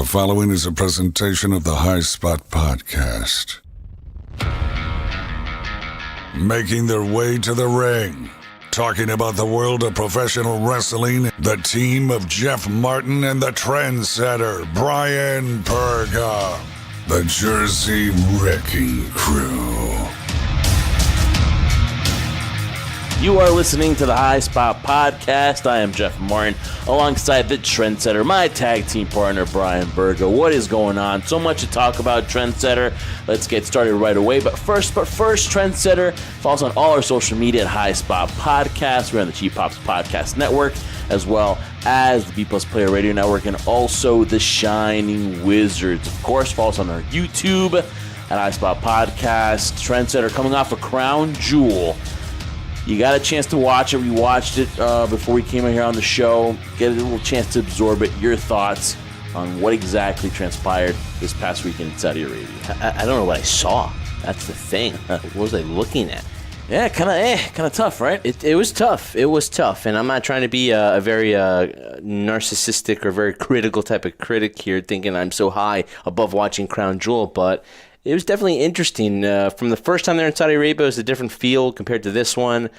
following is a presentation of the High Spot Podcast. Making their way to the ring, talking about the world of professional wrestling, the team of Jeff Martin and the Trendsetter, Brian Perga, the Jersey Wrecking Crew. You are listening to the High Spot Podcast. I am Jeff Martin, alongside the Trendsetter, my tag team partner, Brian Berga. What is going on? So much to talk about, Trendsetter. Let's get started right away. But first, Trendsetter, follow us on all our social media at High Spot Podcast. We're on the Cheap Pops Podcast Network, as well as the B Plus Player Radio Network, and also the Shining Wizards. Of course, follow us on our YouTube at High Spot Podcast. Trendsetter coming off a Crown Jewel. You got a chance to watch it. We watched it before we came in here on the show. Get a little chance to absorb it. Your thoughts on what exactly transpired this past weekend in Saudi Arabia. I don't know what I saw. That's the thing. What was I looking at? Yeah, kind of tough, right? It was tough. It was tough, and I'm not trying to be a very narcissistic or very critical type of critic here, thinking I'm so high above watching Crown Jewel, but it was definitely interesting. From the first time there in Saudi Arabia, it was a different feel compared to this one.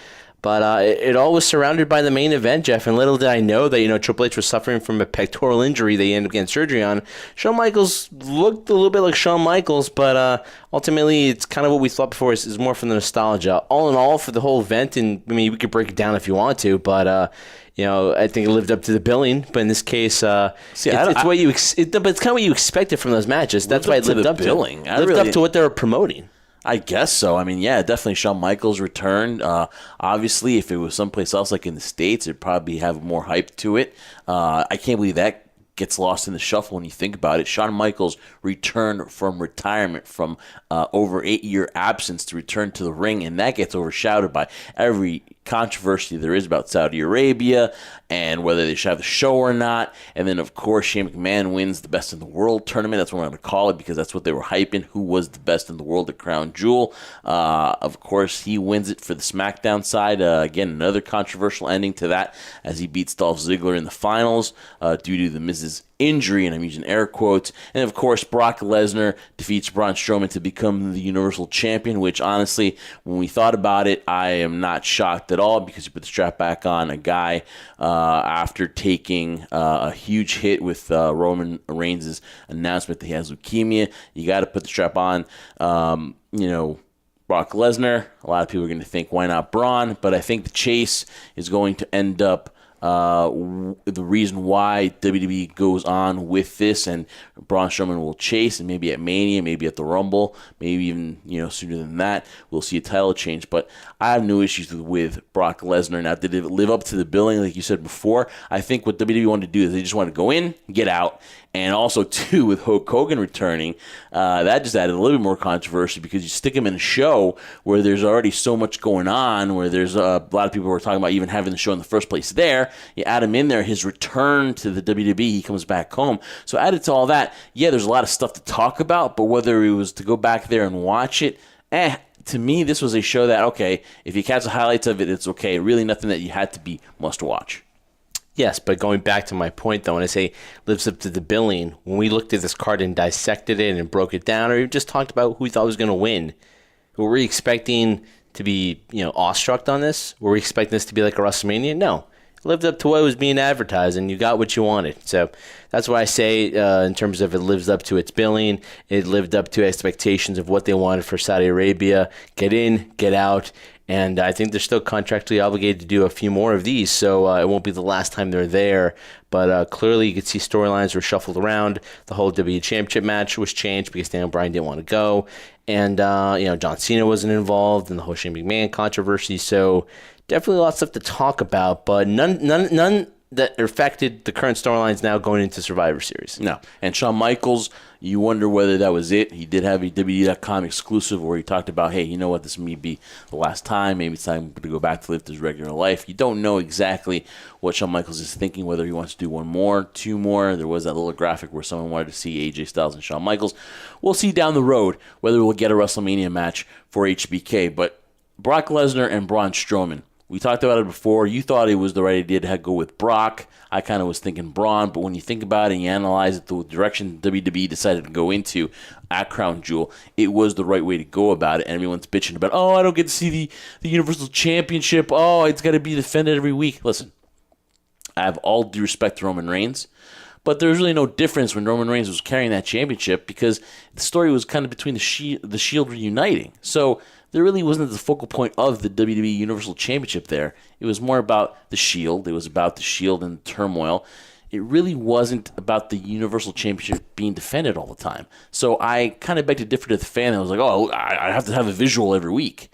But it all was surrounded by the main event, Jeff. And little did I know that, Triple H was suffering from a pectoral injury they ended up getting surgery on. Shawn Michaels looked a little bit like Shawn Michaels, but ultimately it's kind of what we thought before is more from the nostalgia. All in all, for the whole event, and I mean, we could break it down if you want to, but I think it lived up to the billing. But in this case, but it's kind of what you expected from those matches. That's why it lived up to billing. Lived up to what they were promoting. I guess so. I mean, yeah, definitely Shawn Michaels returned. Obviously, if it was someplace else like in the States, it'd probably have more hype to it. I can't believe that gets lost in the shuffle when you think about it. Shawn Michaels returned from retirement from over 8-year absence to return to the ring, and that gets overshadowed by every controversy there is about Saudi Arabia and whether they should have the show or not. And then, of course, Shane McMahon wins the Best in the World tournament. That's what I'm going to call it, because that's what they were hyping, who was the best in the world at Crown Jewel. Of course, he wins it for the SmackDown side. Again, another controversial ending to that, as he beats Dolph Ziggler in the finals due to the Miz's injury, and I'm using air quotes. And of course, Brock Lesnar defeats Braun Strowman to become the Universal Champion, which honestly, when we thought about it, I am not shocked at all, because you put the strap back on a guy after taking a huge hit with Roman Reigns' announcement that he has leukemia. You got to put the strap on. Brock Lesnar, a lot of people are going to think, why not Braun? But I think the chase is going to end up the reason why WWE goes on with this, and Braun Strowman will chase, and maybe at Mania, maybe at the Rumble, maybe even sooner than that, we'll see a title change. But I have no issues with Brock Lesnar. Now, did it live up to the billing like you said before? I think what WWE wanted to do is they just wanted to go in, get out. And also, too, with Hulk Hogan returning, that just added a little bit more controversy, because you stick him in a show where there's already so much going on, where there's a lot of people who are talking about even having the show in the first place there. You add him in there, his return to the WWE, he comes back home. So added to all that, yeah, there's a lot of stuff to talk about, but whether it was to go back there and watch it, to me, this was a show that, okay, if you catch the highlights of it, it's okay. Really nothing that you had to be must watch. Yes, but going back to my point, though, when I say lives up to the billing, when we looked at this card and dissected it and broke it down, or even just talked about who we thought was going to win, were we expecting to be, awestruck on this? Were we expecting this to be like a WrestleMania? No. It lived up to what was being advertised, and you got what you wanted. So that's why I say, in terms of it lives up to its billing, it lived up to expectations of what they wanted for Saudi Arabia. Get in, get out. And I think they're still contractually obligated to do a few more of these, so it won't be the last time they're there. But clearly you could see storylines were shuffled around. The whole WWE Championship match was changed because Daniel Bryan didn't want to go. And, John Cena wasn't involved in the whole Shane McMahon controversy. So definitely a lot of stuff to talk about, but none that affected the current storylines now going into Survivor Series. No. And Shawn Michaels, you wonder whether that was it. He did have a WWE.com exclusive where he talked about, hey, you know what, this may be the last time. Maybe it's time to go back to live his regular life. You don't know exactly what Shawn Michaels is thinking, whether he wants to do one more, two more. There was that little graphic where someone wanted to see AJ Styles and Shawn Michaels. We'll see down the road whether we'll get a WrestleMania match for HBK. But Brock Lesnar and Braun Strowman, We talked about it before. You thought it was the right idea to go with Brock. I kind of was thinking Braun, but when you think about it and you analyze it, the direction WWE decided to go into at Crown Jewel, it was the right way to go about it. And everyone's bitching about, oh, I don't get to see the Universal Championship. Oh, it's got to be defended every week. Listen, I have all due respect to Roman Reigns, but there was really no difference when Roman Reigns was carrying that championship because the story was kind of between the Shield reuniting. So there really wasn't the focal point of the WWE Universal Championship there. It was more about the Shield. It was about the Shield and turmoil. It really wasn't about the Universal Championship being defended all the time. So I kind of beg to differ to the fan that was like, oh, I have to have a visual every week.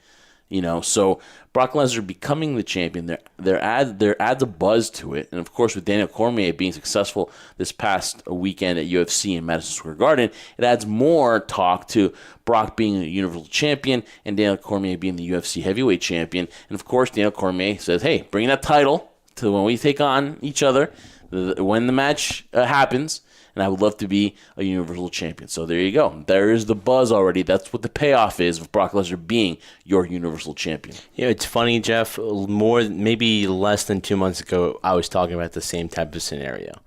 So Brock Lesnar becoming the champion, there adds a buzz to it. And, of course, with Daniel Cormier being successful this past weekend at UFC in Madison Square Garden, it adds more talk to Brock being a Universal Champion and Daniel Cormier being the UFC Heavyweight Champion. And, of course, Daniel Cormier says, hey, bring that title to when we take on each other, when the match happens. And I would love to be a Universal Champion. So there you go. There is the buzz already. That's what the payoff is of Brock Lesnar being your Universal Champion. It's funny, Jeff. Maybe less than 2 months ago, I was talking about the same type of scenario.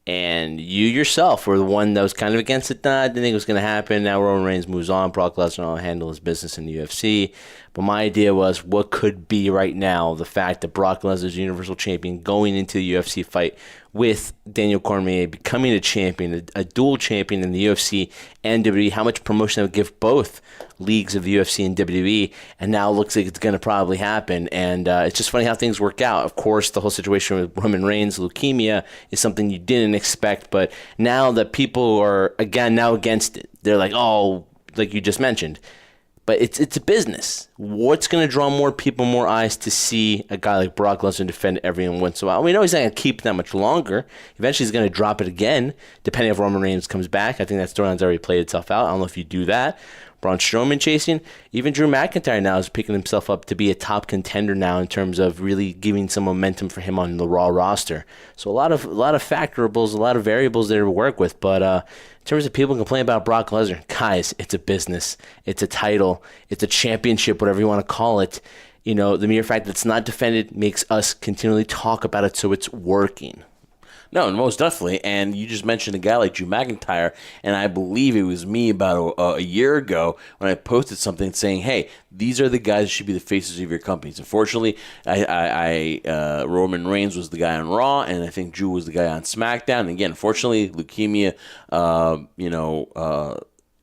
And you yourself were the one that was kind of against it. I didn't think it was going to happen. Now Roman Reigns moves on. Brock Lesnar will handle his business in the UFC. But my idea was what could be right now the fact that Brock Lesnar's Universal Champion going into the UFC fight with Daniel Cormier becoming a champion, a dual champion in the UFC and WWE, how much promotion that would give both leagues of the UFC and WWE, and now it looks like it's going to probably happen. And it's just funny how things work out. Of course, the whole situation with Roman Reigns, leukemia, is something you didn't expect, but now that people are, again, now against it, they're like, oh, like you just mentioned, but it's a business. What's going to draw more people, more eyes to see a guy like Brock Lesnar defend every once in a while? We know he's not going to keep it that much longer. Eventually, he's going to drop it again, depending if Roman Reigns comes back. I think that storyline's already played itself out. I don't know if you do that. Braun Strowman chasing. Even Drew McIntyre now is picking himself up to be a top contender now in terms of really giving some momentum for him on the Raw roster. So a lot of factorables, a lot of variables there to work with. But in terms of people complaining about Brock Lesnar, guys, it's a business. It's a title. It's a championship, whatever you want to call it. The mere fact that it's not defended makes us continually talk about it, so it's working. No, most definitely. And you just mentioned a guy like Drew McIntyre, and I believe it was me about a year ago when I posted something saying, hey, these are the guys that should be the faces of your companies. Unfortunately, Roman Reigns was the guy on Raw, and I think Drew was the guy on SmackDown. And again, unfortunately, leukemia,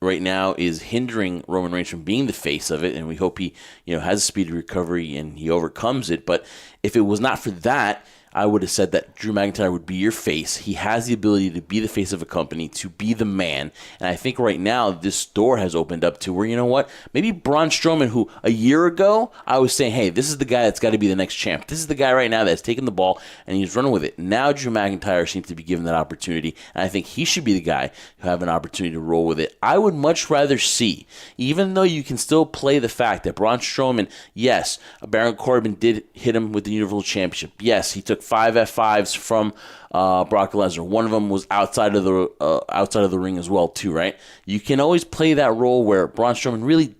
right now is hindering Roman Reigns from being the face of it, and we hope he, has a speedy recovery and he overcomes it. But if it was not for that, I would have said that Drew McIntyre would be your face. He has the ability to be the face of a company, to be the man. And I think right now this door has opened up to where, you know what, maybe Braun Strowman, who a year ago I was saying, hey, this is the guy that's got to be the next champ. This is the guy right now that's taking the ball and he's running with it. Now Drew McIntyre seems to be given that opportunity, and I think he should be the guy who have an opportunity to roll with it. I would much rather see, even though you can still play the fact that Braun Strowman, yes, Baron Corbin did hit him with the Universal Championship. Yes, he took 5 F5s from Brock Lesnar. One of them was outside of the ring as well, too, right? You can always play that role where Braun Strowman really,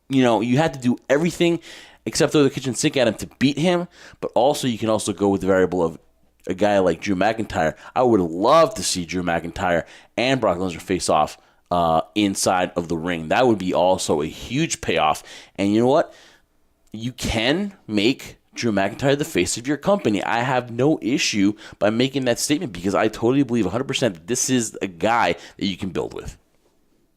you had to do everything except throw the kitchen sink at him to beat him, but also you can also go with the variable of a guy like Drew McIntyre. I would love to see Drew McIntyre and Brock Lesnar face off inside of the ring. That would be also a huge payoff. And you know what? You can make Drew McIntyre the face of your company. I have no issue by making that statement because I totally believe 100% that this is a guy that you can build with.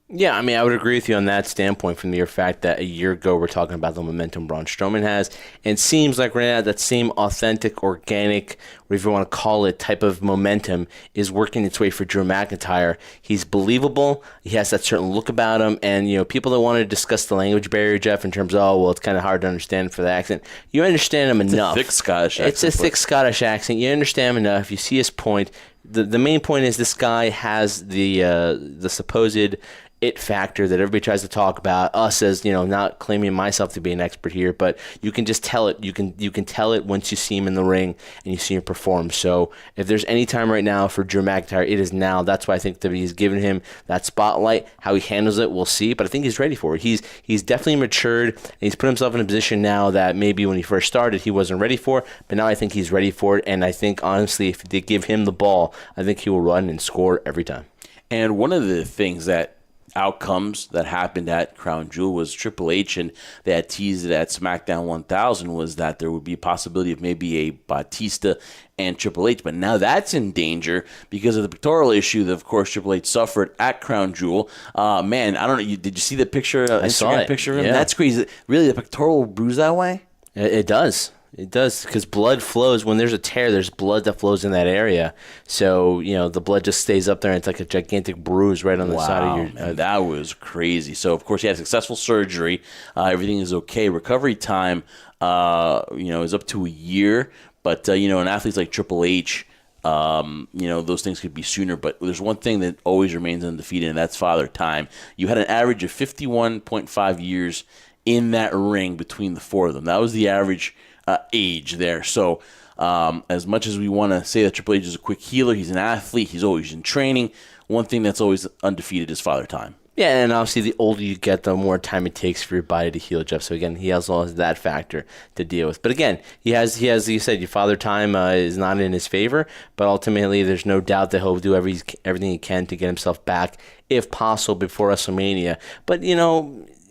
Yeah, I would agree with you on that standpoint from the mere fact that a year ago we're talking about the momentum Braun Strowman has, and it seems like right now that same authentic, organic, whatever you want to call it, type of momentum is working its way for Drew McIntyre. He's believable. He has that certain look about him, and people that want to discuss the language barrier, Jeff, in terms of, it's kind of hard to understand for the accent. You understand him enough. It's a thick Scottish accent. It's a thick Scottish accent. You understand him enough. You see his point. the main point is this guy has the supposed it factor that everybody tries to talk about. Us as not claiming myself to be an expert here, but you can just tell it. You can tell it once you see him in the ring and you see him perform. So if there's any time right now for Drew McIntyre, it is now. That's why I think that he's given him that spotlight. How he handles it, we'll see. But I think he's ready for it. He's definitely matured, and he's put himself in a position now that maybe when he first started he wasn't ready for. But now I think he's ready for it, and I think honestly, if they give him the ball, I think he will run and score every time. And one of the things that outcomes that happened at Crown Jewel was Triple H, and they had teased it at SmackDown 1000, was that there would be a possibility of maybe a Batista and Triple H, but now that's in danger because of the pectoral issue that, of course, Triple H suffered at Crown Jewel. Man, I don't know. Did you see the picture? I saw it. Picture of him? Yeah. That's crazy. Really, the pectoral bruise that way? It does. It does, because blood flows. When there's a tear, there's blood that flows in that area. So, the blood just stays up there, and it's like a gigantic bruise right on the side of your... that was crazy. So, of course, he had successful surgery. Everything is okay. Recovery time, is up to a year. But, an athlete like Triple H, those things could be sooner. But there's one thing that always remains undefeated, and that's Father Time. You had an average of 51.5 years in that ring between the four of them. That was the average age there. So as much as we want to say that Triple H is a quick healer, he's an athlete, he's always in training. One thing that's always undefeated is Father Time. Yeah, and obviously the older you get, the more time it takes for your body to heal, Jeff. So again, he also has that factor to deal with. But again, he has, you said, your Father Time is not in his favor, but ultimately there's no doubt that he'll do everything he can to get himself back, if possible, before WrestleMania. But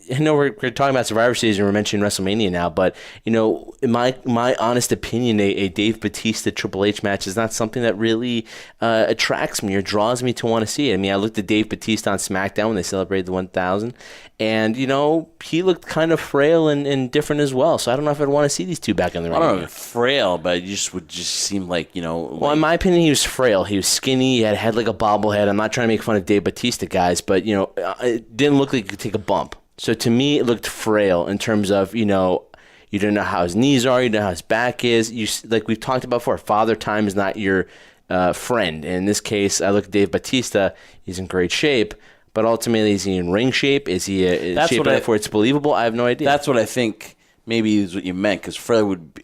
I know we're talking about Survivor Series and we're mentioning WrestleMania now, but in my honest opinion, a Dave Batista Triple H match is not something that really attracts me or draws me to want to see it. I mean, I looked at Dave Batista on SmackDown when they celebrated the 1000, and he looked kind of frail and different as well. So I don't know if I'd want to see these two back in the ring. I don't know, frail, but it would just seem like Well, in my opinion, he was frail. He was skinny. He had a head like a bobblehead. I'm not trying to make fun of Dave Batista, guys, but it didn't look like he could take a bump. So to me, it looked frail in terms of, you don't know how his knees are, you don't know how his back is. Like we've talked about before, Father Time is not your friend. And in this case, I look at Dave Batista, he's in great shape, but ultimately, is he in ring shape? Is he shape enough where it's believable? I have no idea. That's what I think maybe is what you meant, because frail would be,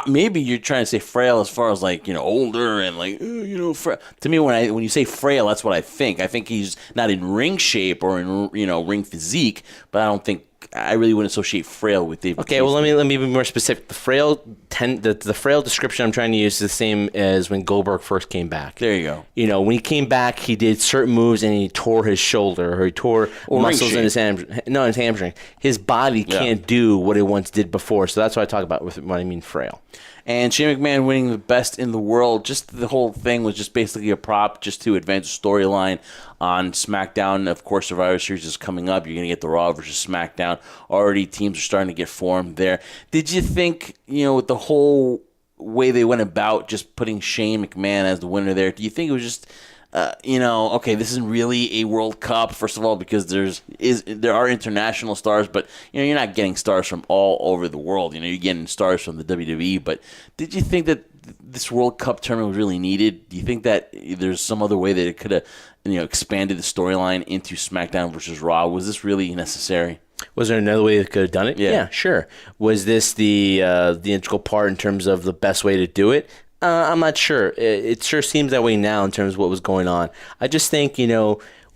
maybe you're trying to say frail as far as older and frail. To me, when you say frail, that's what I think. I think he's not in ring shape or in ring physique, but I really wouldn't associate frail with Dave Batista. Okay, well let me be more specific. The frail description I'm trying to use is the same as when Goldberg first came back. There you go. When he came back, he did certain moves and he tore his shoulder or he tore muscles in his hamstring. His body can't do what it once did before. So that's what I talk about with when I mean frail. And Shane McMahon winning the best in the world, just the whole thing was just basically a prop just to advance the storyline on SmackDown. Of course, Survivor Series is coming up. You're going to get the Raw versus SmackDown. Already teams are starting to get formed there. Did you think, with the whole way they went about just putting Shane McMahon as the winner there, do you think it was just... okay, this isn't really a World Cup, first of all, because there are international stars, but you're not getting stars from all over the world. You're getting stars from the WWE. But did you think that this World Cup tournament was really needed? Do you think that there's some other way that it could have expanded the storyline into SmackDown versus Raw? Was this really necessary? Was there another way they could have done it? Yeah, sure. Was this the integral part in terms of the best way to do it? I'm not sure. It sure seems that way now in terms of what was going on. I just think,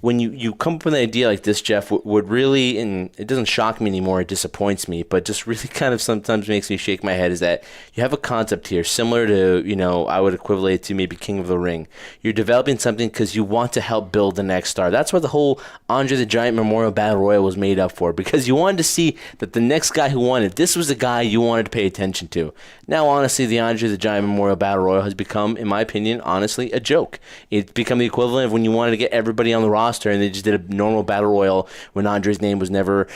when you come up with an idea like this, Jeff, would really, and it doesn't shock me anymore, it disappoints me, but just really kind of sometimes makes me shake my head, is that you have a concept here similar to, I would equivalent it to maybe King of the Ring. You're developing something because you want to help build the next star. That's what the whole Andre the Giant Memorial Battle Royal was made up for, because you wanted to see that the next guy who won it, this was the guy you wanted to pay attention to. Now, honestly, the Andre the Giant Memorial Battle Royal has become, in my opinion, honestly, a joke. It's become the equivalent of when you wanted to get everybody on the roster and they just did a normal battle royal when Andre's name was never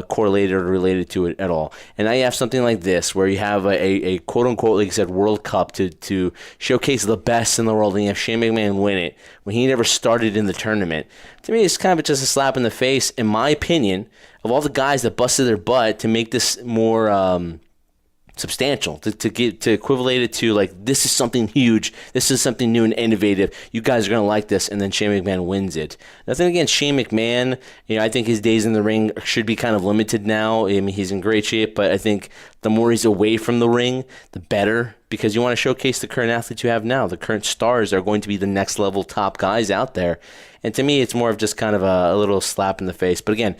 correlated or related to it at all. And now you have something like this where you have a quote-unquote, like I said, World Cup to showcase the best in the world, and you have Shane McMahon win it when he never started in the tournament. To me, it's kind of just a slap in the face, in my opinion, of all the guys that busted their butt to make this more... substantial to equivalent it to like, this is something huge, this is something new and innovative, you guys are going to like this, and then Shane McMahon wins it. Nothing against Shane McMahon. I think his days in the ring should be kind of limited now. I mean, he's in great shape, but I think the more he's away from the ring, the better, because you want to showcase the current athletes you have now. The current stars are going to be the next level top guys out there. And to me, it's more of just kind of a little slap in the face. But again,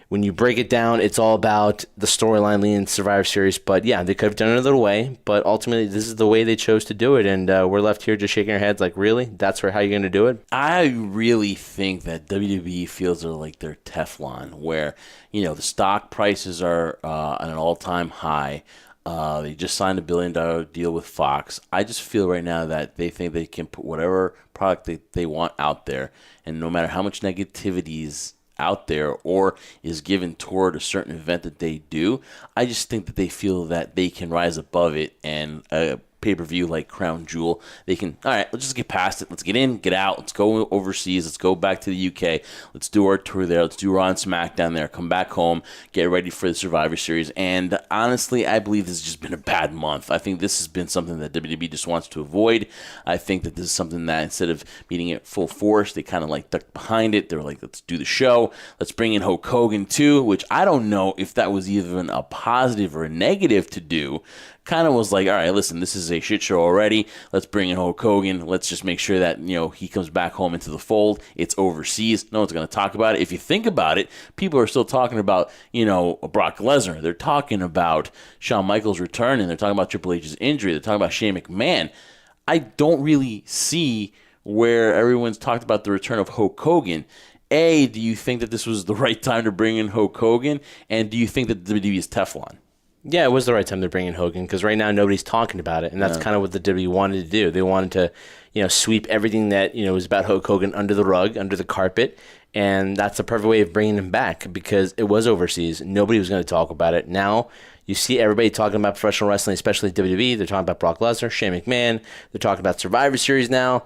when you break it down, it's all about the storyline leading Survivor Series. But yeah, they could have done it another way. But ultimately, this is the way they chose to do it. And we're left here just shaking our heads like, really? That's how you're going to do it? I really think that WWE feels like they're Teflon, where, the stock prices are at an all-time high. They just signed a $1 billion deal with Fox. I just feel right now that they think they can put whatever product they want out there. And no matter how much negativity is out there or is given toward a certain event that they do, I just think that they feel that they can rise above it, and pay-per-view like Crown Jewel, they can, all right, let's just get past it. Let's get in, get out. Let's go overseas. Let's go back to the UK. Let's do our tour there. Let's do Raw and SmackDown there. Come back home, get ready for the Survivor Series. And honestly, I believe this has just been a bad month. I think this has been something that WWE just wants to avoid. I think that this is something that instead of meeting it full force, they kind of like ducked behind it. They were like, let's do the show. Let's bring in Hulk Hogan too, which I don't know if that was even a positive or a negative to do. Kind of was like, all right, listen, this is a shit show already. Let's bring in Hulk Hogan. Let's just make sure that, he comes back home into the fold. It's overseas. No one's going to talk about it. If you think about it, people are still talking about, Brock Lesnar. They're talking about Shawn Michaels' return, and they're talking about Triple H's injury. They're talking about Shane McMahon. I don't really see where everyone's talked about the return of Hulk Hogan. A, do you think that this was the right time to bring in Hulk Hogan? And do you think that WWE is Teflon? Yeah, it was the right time to bring in Hogan, because right now nobody's talking about it, and that's kind of what the WWE wanted to do. They wanted to, sweep everything that was about Hulk Hogan under the rug, under the carpet, and that's the perfect way of bringing him back, because it was overseas. Nobody was going to talk about it. Now you see everybody talking about professional wrestling, especially WWE. They're talking about Brock Lesnar, Shane McMahon. They're talking about Survivor Series now.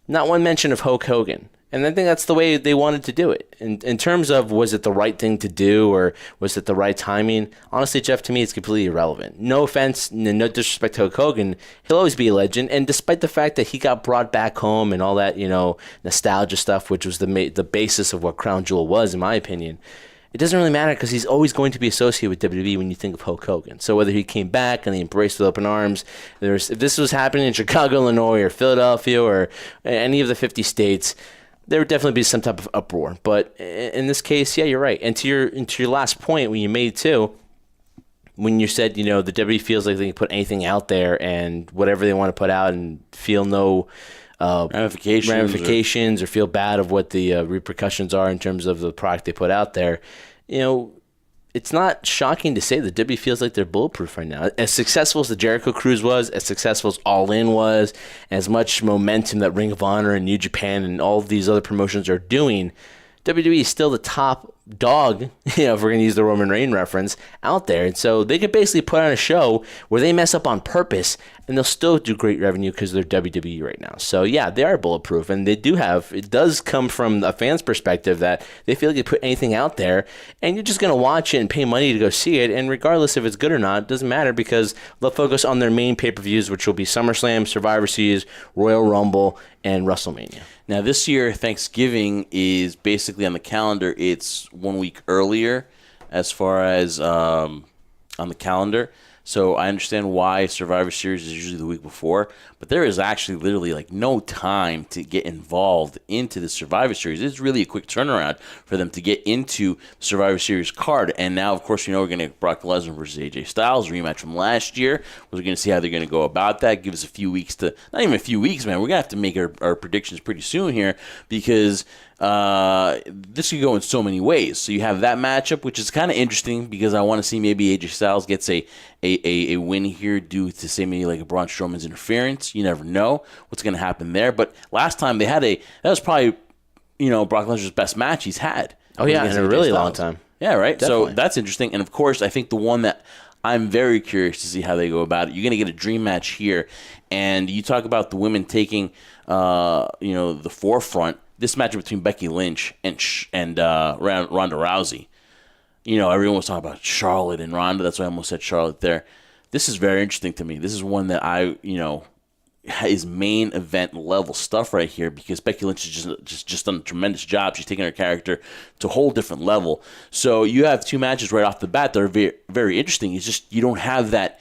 Not one mention of Hulk Hogan. And I think that's the way they wanted to do it. In terms of, was it the right thing to do, or was it the right timing? Honestly, Jeff, to me, it's completely irrelevant. No offense, no disrespect to Hulk Hogan. He'll always be a legend. And despite the fact that he got brought back home and all that, nostalgia stuff, which was the basis of what Crown Jewel was, in my opinion, it doesn't really matter, because he's always going to be associated with WWE when you think of Hulk Hogan. So whether he came back and he embraced with open arms, if this was happening in Chicago, Illinois, or Philadelphia, or any of the 50 states, there would definitely be some type of uproar. But in this case, yeah, you're right. And to your last point, when you made too, when you said, the WWE feels like they can put anything out there, and whatever they want to put out, and feel no ramifications or feel bad of what the repercussions are in terms of the product they put out there, it's not shocking to say that WWE feels like they're bulletproof right now. As successful as the Jericho Cruise was, as successful as All In was, as much momentum that Ring of Honor and New Japan and all of these other promotions are doing, WWE is still the top dog, if we're going to use the Roman Reigns reference, out there. And so they could basically put on a show where they mess up on purpose, and they'll still do great revenue because they're WWE right now. So yeah, they are bulletproof, and it does come from a fan's perspective that they feel like they put anything out there, and you're just going to watch it and pay money to go see it, and regardless if it's good or not, it doesn't matter, because they'll focus on their main pay-per-views, which will be SummerSlam, Survivor Series, Royal Rumble, and WrestleMania. Now this year, Thanksgiving is basically on the calendar. It's 1 week earlier as far as on the calendar. So I understand why Survivor Series is usually the week before, but there is actually literally like no time to get involved into the Survivor Series. It's really a quick turnaround for them to get into the Survivor Series card. And now, of course, we're going to get Brock Lesnar versus AJ Styles, rematch from last year. We're going to see how they're going to go about that. Give us a few weeks not even a few weeks, man. We're going to have to make our predictions pretty soon here, because this could go in so many ways. So you have that matchup, which is kind of interesting, because I want to see maybe AJ Styles gets a win here due to, say, maybe like a Braun Strowman's interference. You never know what's going to happen there. But last time that was probably, Brock Lesnar's best match he's had. Oh yeah, in a really long time. Yeah, right. Definitely. So that's interesting. And of course, I think the one that I'm very curious to see how they go about it. You're going to get a dream match here, and you talk about the women taking, the forefront. This matchup between Becky Lynch and Ronda Rousey. Everyone was talking about Charlotte and Ronda. That's why I almost said Charlotte there. This is very interesting to me. This is one that is main event level stuff right here, because Becky Lynch has just done a tremendous job. She's taken her character to a whole different level. So you have two matches right off the bat that are very, very interesting. It's just you don't have that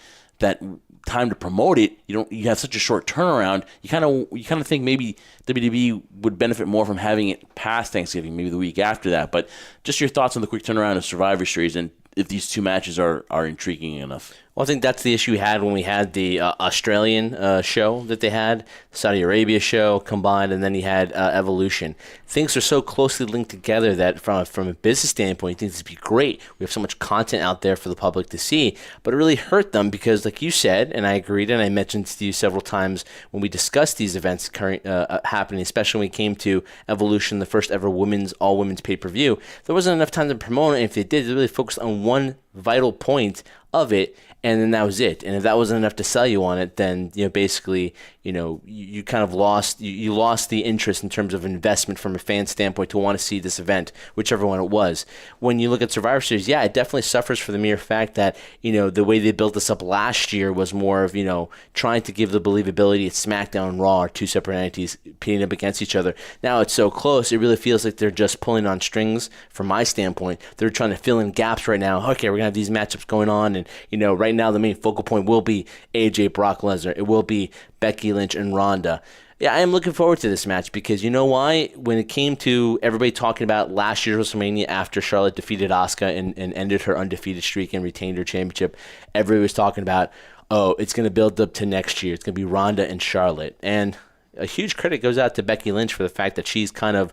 time to promote it. You have such a short turnaround. You kind of think maybe WWE would benefit more from having it past Thanksgiving, maybe the week after that. But just your thoughts on the quick turnaround of Survivor Series, and if these two matches are intriguing enough. Well, I think that's the issue we had when we had the Australian show that they had, Saudi Arabia show combined, and then you had Evolution. Things are so closely linked together that from a business standpoint, I think this would be great. We have so much content out there for the public to see, but it really hurt them because, like you said, and I agreed, and I mentioned to you several times when we discussed these events happening, especially when we came to Evolution, the first ever all-women's pay-per-view, there wasn't enough time to promote it, and if they did, they really focused on one vital point of it, and then that was it. And if that wasn't enough to sell you on it, then basically you kind of lost the interest in terms of investment from a fan standpoint to want to see this event, whichever one it was. When you look at Survivor Series, yeah, it definitely suffers for the mere fact that the way they built this up last year was more of trying to give the believability at SmackDown and Raw are two separate entities pitting up against each other. Now it's so close, it really feels like they're just pulling on strings. From my standpoint, they're trying to fill in gaps right now. Okay, we're gonna have these matchups going on, and right now the main focal point will be AJ Brock Lesnar. It will be Becky Lynch and Ronda. Yeah, I am looking forward to this match because you know why? When it came to everybody talking about last year's WrestleMania after Charlotte defeated Asuka and ended her undefeated streak and retained her championship, everybody was talking about, it's going to build up to next year. It's going to be Ronda and Charlotte. And a huge credit goes out to Becky Lynch for the fact that she's kind of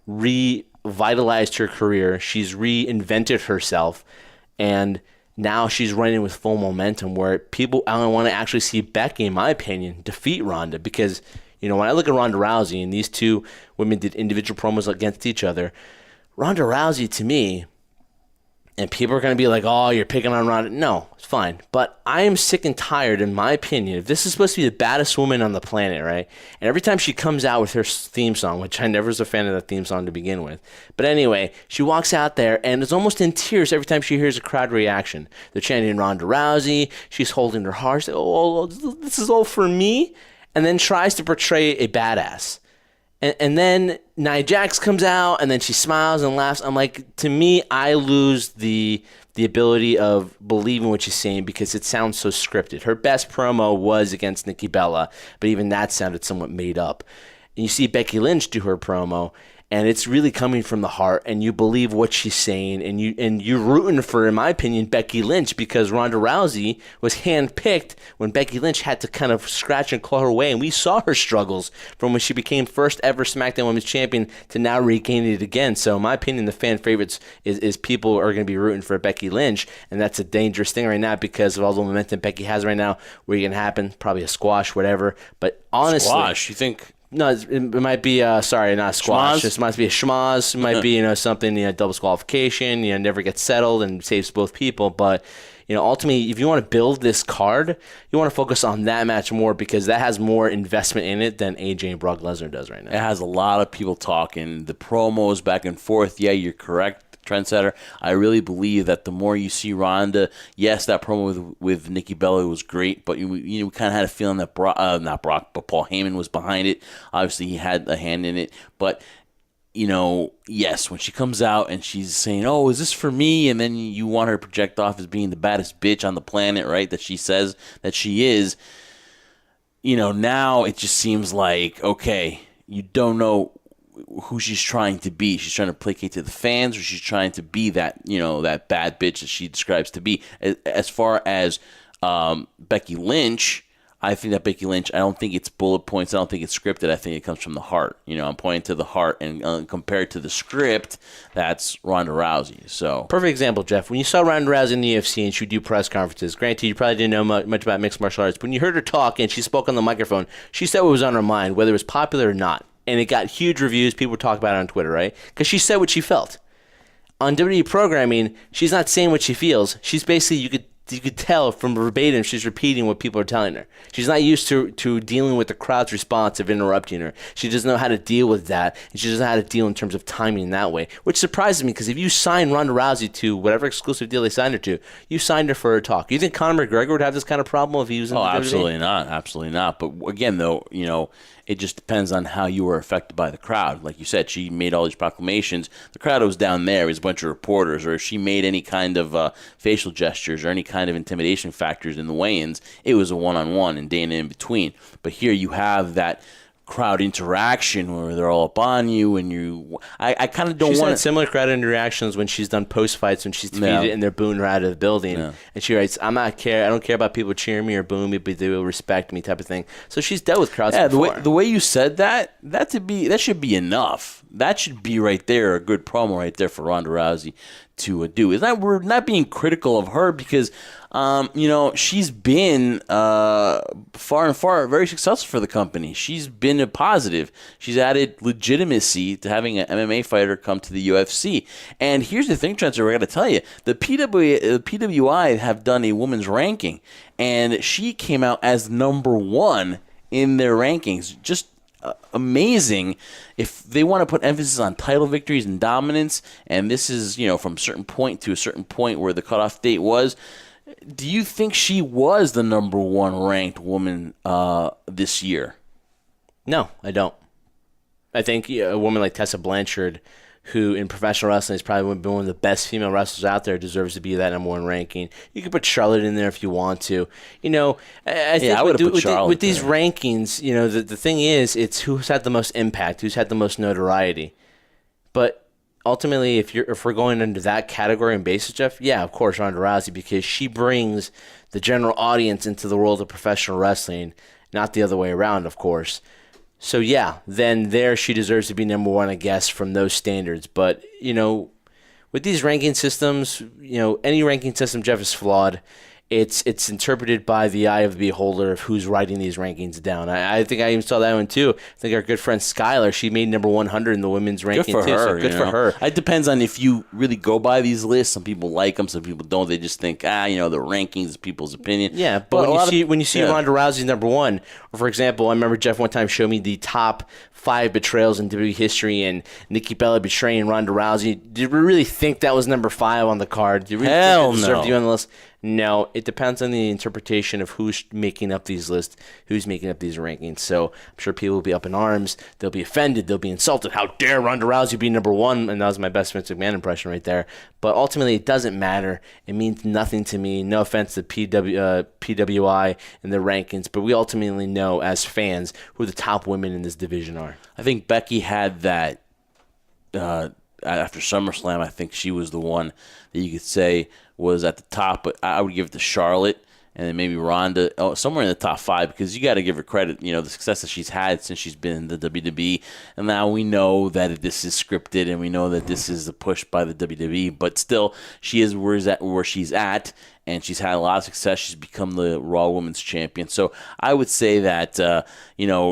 revitalized her career. She's reinvented herself, and now she's running with full momentum where I want to actually see Becky, in my opinion, defeat Ronda because, when I look at Ronda Rousey and these two women did individual promos against each other, Ronda Rousey to me, and people are going to be like, oh, you're picking on Ronda. No, it's fine. But I am sick and tired, in my opinion, if this is supposed to be the baddest woman on the planet, right? And every time she comes out with her theme song, which I never was a fan of that theme song to begin with. But anyway, she walks out there and is almost in tears every time she hears a crowd reaction. They're chanting Ronda Rousey. She's holding her heart. She's like, oh, this is all for me. And then tries to portray a badass. And then Nia Jax comes out, and then she smiles and laughs. I'm like, to me, I lose the ability of believing what she's saying because it sounds so scripted. Her best promo was against Nikki Bella, but even that sounded somewhat made up. And you see Becky Lynch do her promo, and it's really coming from the heart, and you believe what she's saying, and you're rooting for, in my opinion, Becky Lynch, because Ronda Rousey was handpicked when Becky Lynch had to kind of scratch and claw her way, and we saw her struggles from when she became first ever SmackDown Women's Champion to now regaining it again. So in my opinion, the fan favorites is people are going to be rooting for Becky Lynch, and that's a dangerous thing right now because of all the momentum Becky has right now. Where you can happen, probably a squash, whatever. But honestly, squash, you think? No, it might be, not squash. Schmaz? This might be a schmaz. It might be, something, double disqualification, never gets settled and saves both people. But, ultimately, if you want to build this card, you want to focus on that match more because that has more investment in it than AJ and Brock Lesnar does right now. It has a lot of people talking. The promos back and forth. Yeah, you're correct, Trendsetter. I really believe that the more you see Ronda, yes, that promo with Nikki Bella was great, but we kind of had a feeling that not Brock, but Paul Heyman was behind it. Obviously, he had a hand in it, but yes, when she comes out and she's saying, "Oh, is this for me?" and then you want her to project off as being the baddest bitch on the planet, right? That she says that she is. Now it just seems like, okay, you don't know who she's trying to be. She's trying to placate to the fans, or she's trying to be that, that bad bitch that she describes to be. As far as Becky Lynch, I think that Becky Lynch, I don't think it's bullet points. I don't think it's scripted. I think it comes from the heart. I'm pointing to the heart, and compared to the script, that's Ronda Rousey. So perfect example, Jeff. When you saw Ronda Rousey in the UFC and she would do press conferences, granted, you probably didn't know much about mixed martial arts, but when you heard her talk and she spoke on the microphone, she said what was on her mind, whether it was popular or not. And it got huge reviews. People were talking about it on Twitter, right? Because she said what she felt. On WWE programming, she's not saying what she feels. She's basically, you could tell from verbatim she's repeating what people are telling her. She's not used to dealing with the crowd's response of interrupting her. She doesn't know how to deal with that, and she doesn't know how to deal in terms of timing that way, which surprises me because if you sign Ronda Rousey to whatever exclusive deal they signed her to, you signed her for her talk. You think Conor McGregor would have this kind of problem if he was in the WWE? Absolutely not. Absolutely not. But again, though, it just depends on how you were affected by the crowd. Like you said, she made all these proclamations. The crowd was down there. It was a bunch of reporters. Or if she made any kind of facial gestures or any kind of intimidation factors in the weigh-ins, it was a one-on-one and Dana in between. But here you have that crowd interaction where they're all up on you and I kind of don't want She's had similar crowd interactions when she's done post-fights when she's defeated and they're booing her out of the building. Yeah. And she writes, I don't care about people cheering me or booing me, but they will respect me type of thing. So she's dealt with crowds before. The way you said that should be enough. That should be right there, a good promo right there for Ronda Rousey to do. We're not being critical of her because she's been far and far very successful for the company. She's been a positive. She's added legitimacy to having an MMA fighter come to the UFC. And here's the thing, Trendsetter, I got to tell you, the PWI have done a women's ranking, and she came out as number 1 in their rankings. Just amazing. If they want to put emphasis on title victories and dominance, and this is from a certain point to a certain point where the cutoff date was, do you think she was the number 1 ranked woman this year? No, I don't. I think a woman like Tessa Blanchard, who in professional wrestling has probably been one of the best female wrestlers out there, deserves to be that number 1 ranking. You could put Charlotte in there if you want to. I think with these rankings, the thing is, it's who's had the most impact, who's had the most notoriety. But ultimately, if we're going into that category and basis, Jeff, yeah, of course, Ronda Rousey, because she brings the general audience into the world of professional wrestling, not the other way around, of course. So yeah, then there she deserves to be number 1, I guess, from those standards. But with these ranking systems, any ranking system, Jeff, is flawed. It's interpreted by the eye of the beholder of who's writing these rankings down. I think I even saw that one too. I think our good friend Skylar, she made number 100 in the women's ranking too. Good for her. It depends on if you really go by these lists. Some people like them, some people don't. They just think, the rankings is people's opinion. Yeah, but when you see Ronda Rousey number 1, or for example, I remember Jeff one time showed me the top 5 betrayals in WWE history and Nikki Bella betraying Ronda Rousey. Did we really think that was number 5 on the card? Did we really think it deserved to be on the list? No, it depends on the interpretation of who's making up these lists, who's making up these rankings. So I'm sure people will be up in arms. They'll be offended. They'll be insulted. How dare Ronda Rousey be number 1? And that was my best Vince McMahon impression right there. But ultimately, it doesn't matter. It means nothing to me. No offense to PWI and their rankings, but we ultimately know as fans who the top women in this division are. I think Becky had that after SummerSlam. I think she was the one that you could say was at the top, but I would give it to Charlotte and then maybe Ronda, somewhere in the top 5, because you got to give her credit, the success that she's had since she's been in the WWE. And now we know that this is scripted and we know that this is a push by the WWE, but still, she is where she's at. And she's had a lot of success. She's become the Raw Women's Champion. So I would say that,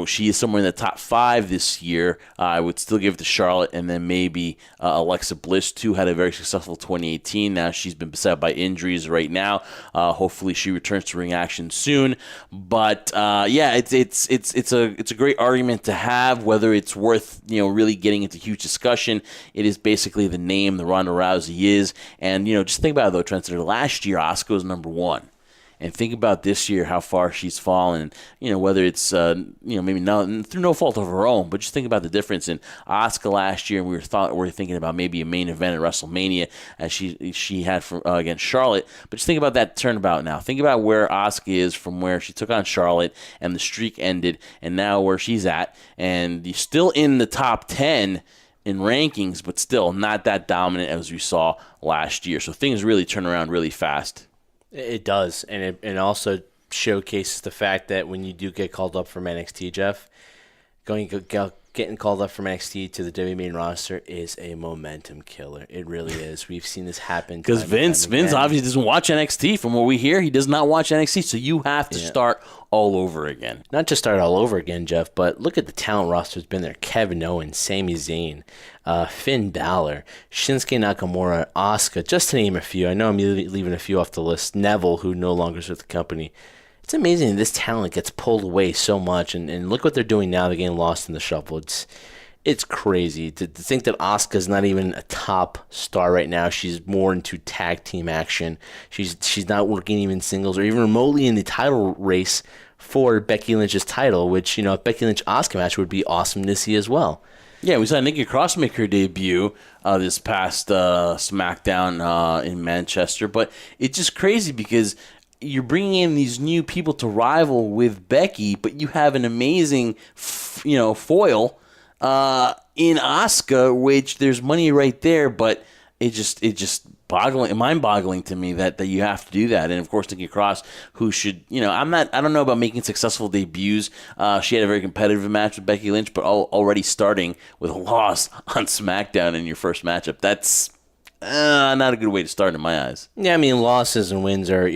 she is somewhere in the top 5 this year. I would still give it to Charlotte, and then maybe Alexa Bliss, too, had a very successful 2018. Now she's been beset by injuries right now. Hopefully she returns to ring action soon. But, it's a great argument to have, whether it's worth, really getting into huge discussion. It is basically the name the Ronda Rousey is. And, just think about it, though, Trendsetter. Last year, Asuka was number 1. And think about this year, how far she's fallen. Whether it's maybe not through no fault of her own, but just think about the difference in Asuka last year. We were thinking about maybe a main event at WrestleMania as she had against Charlotte. But just think about that turnabout now. Think about where Asuka is from where she took on Charlotte and the streak ended, and now where she's at, and you're still in the top 10 in rankings, but still not that dominant as we saw last year. So things really turn around really fast. It does, and it also showcases the fact that when you do get called up from NXT, Jeff, going getting called up from NXT to the WWE main roster is a momentum killer. It really is. We've seen this happen because Vince obviously doesn't watch NXT. From what we hear, he does not watch NXT. So you have to start all over again. Not just start all over again, Jeff, but look at the talent roster that's been there. Kevin Owens, Sami Zayn, Finn Balor, Shinsuke Nakamura, Asuka, just to name a few. I know I'm leaving a few off the list. Neville, who no longer is with the company. It's amazing this talent gets pulled away so much, and look what they're doing now. They're getting lost in the shuffle. It's crazy to think that Asuka's not even a top star right now. She's more into tag team action. She's not working even singles or even remotely in the title race for Becky Lynch's title, which, a Becky Lynch Asuka match would be awesome to see as well. Yeah, we saw Nikki Cross make her debut this past SmackDown in Manchester, but it's just crazy because you're bringing in these new people to rival with Becky, but you have an amazing, foil in Asuka, which there's money right there, but it just mind-boggling to me that you have to do that. And of course, Nikki Cross, who should, I don't know about making successful debuts. She had a very competitive match with Becky Lynch, but already starting with a loss on SmackDown in your first matchup, that's not a good way to start in my eyes. Yeah, I mean, losses and wins are,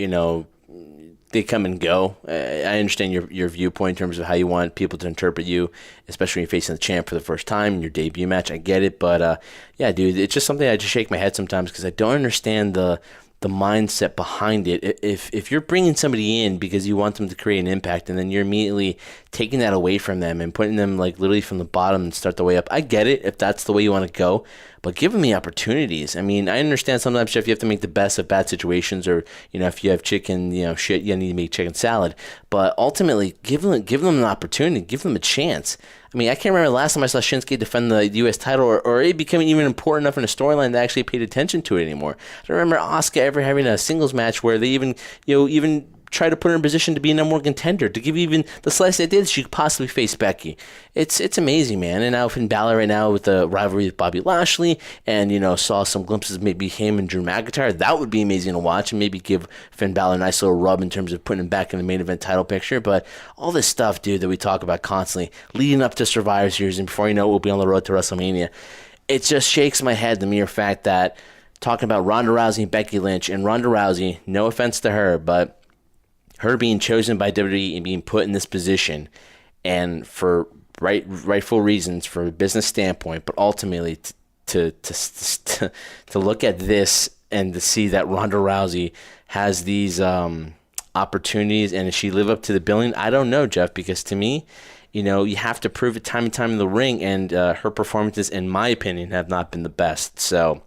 they come and go. I understand your viewpoint in terms of how you want people to interpret you, especially when you're facing the champ for the first time in your debut match. I get it, but yeah, dude, it's just something I just shake my head sometimes because I don't understand the mindset behind it. If you're bringing somebody in because you want them to create an impact and then you're immediately taking that away from them and putting them like literally from the bottom and start the way up, I get it if that's the way you want to go, but give them the opportunities. I mean, I understand sometimes, Jeff, you have to make the best of bad situations, or if you have chicken, shit, you need to make chicken salad. But ultimately, give them an opportunity, give them a chance. I mean, I can't remember the last time I saw Shinsuke defend the U.S. title or it becoming even important enough in a storyline that I actually paid attention to it anymore. I don't remember Asuka ever having a singles match where they even try to put her in position to be a number one contender, to give even the slice they did, she could possibly face Becky. It's amazing, man. And now Finn Balor right now with the rivalry with Bobby Lashley, and saw some glimpses maybe him and Drew McIntyre. That would be amazing to watch, and maybe give Finn Balor a nice little rub in terms of putting him back in the main event title picture. But all this stuff, dude, that we talk about constantly, leading up to Survivor Series, and before you know it, we'll be on the road to WrestleMania. It just shakes my head, the mere fact that talking about Ronda Rousey and Becky Lynch, and Ronda Rousey, no offense to her, but her being chosen by WWE and being put in this position, and for rightful reasons, for a business standpoint, but ultimately to look at this and to see that Ronda Rousey has these opportunities, and does she live up to the billing? I don't know, Jeff, because to me, you have to prove it time and time in the ring, and her performances, in my opinion, have not been the best. So,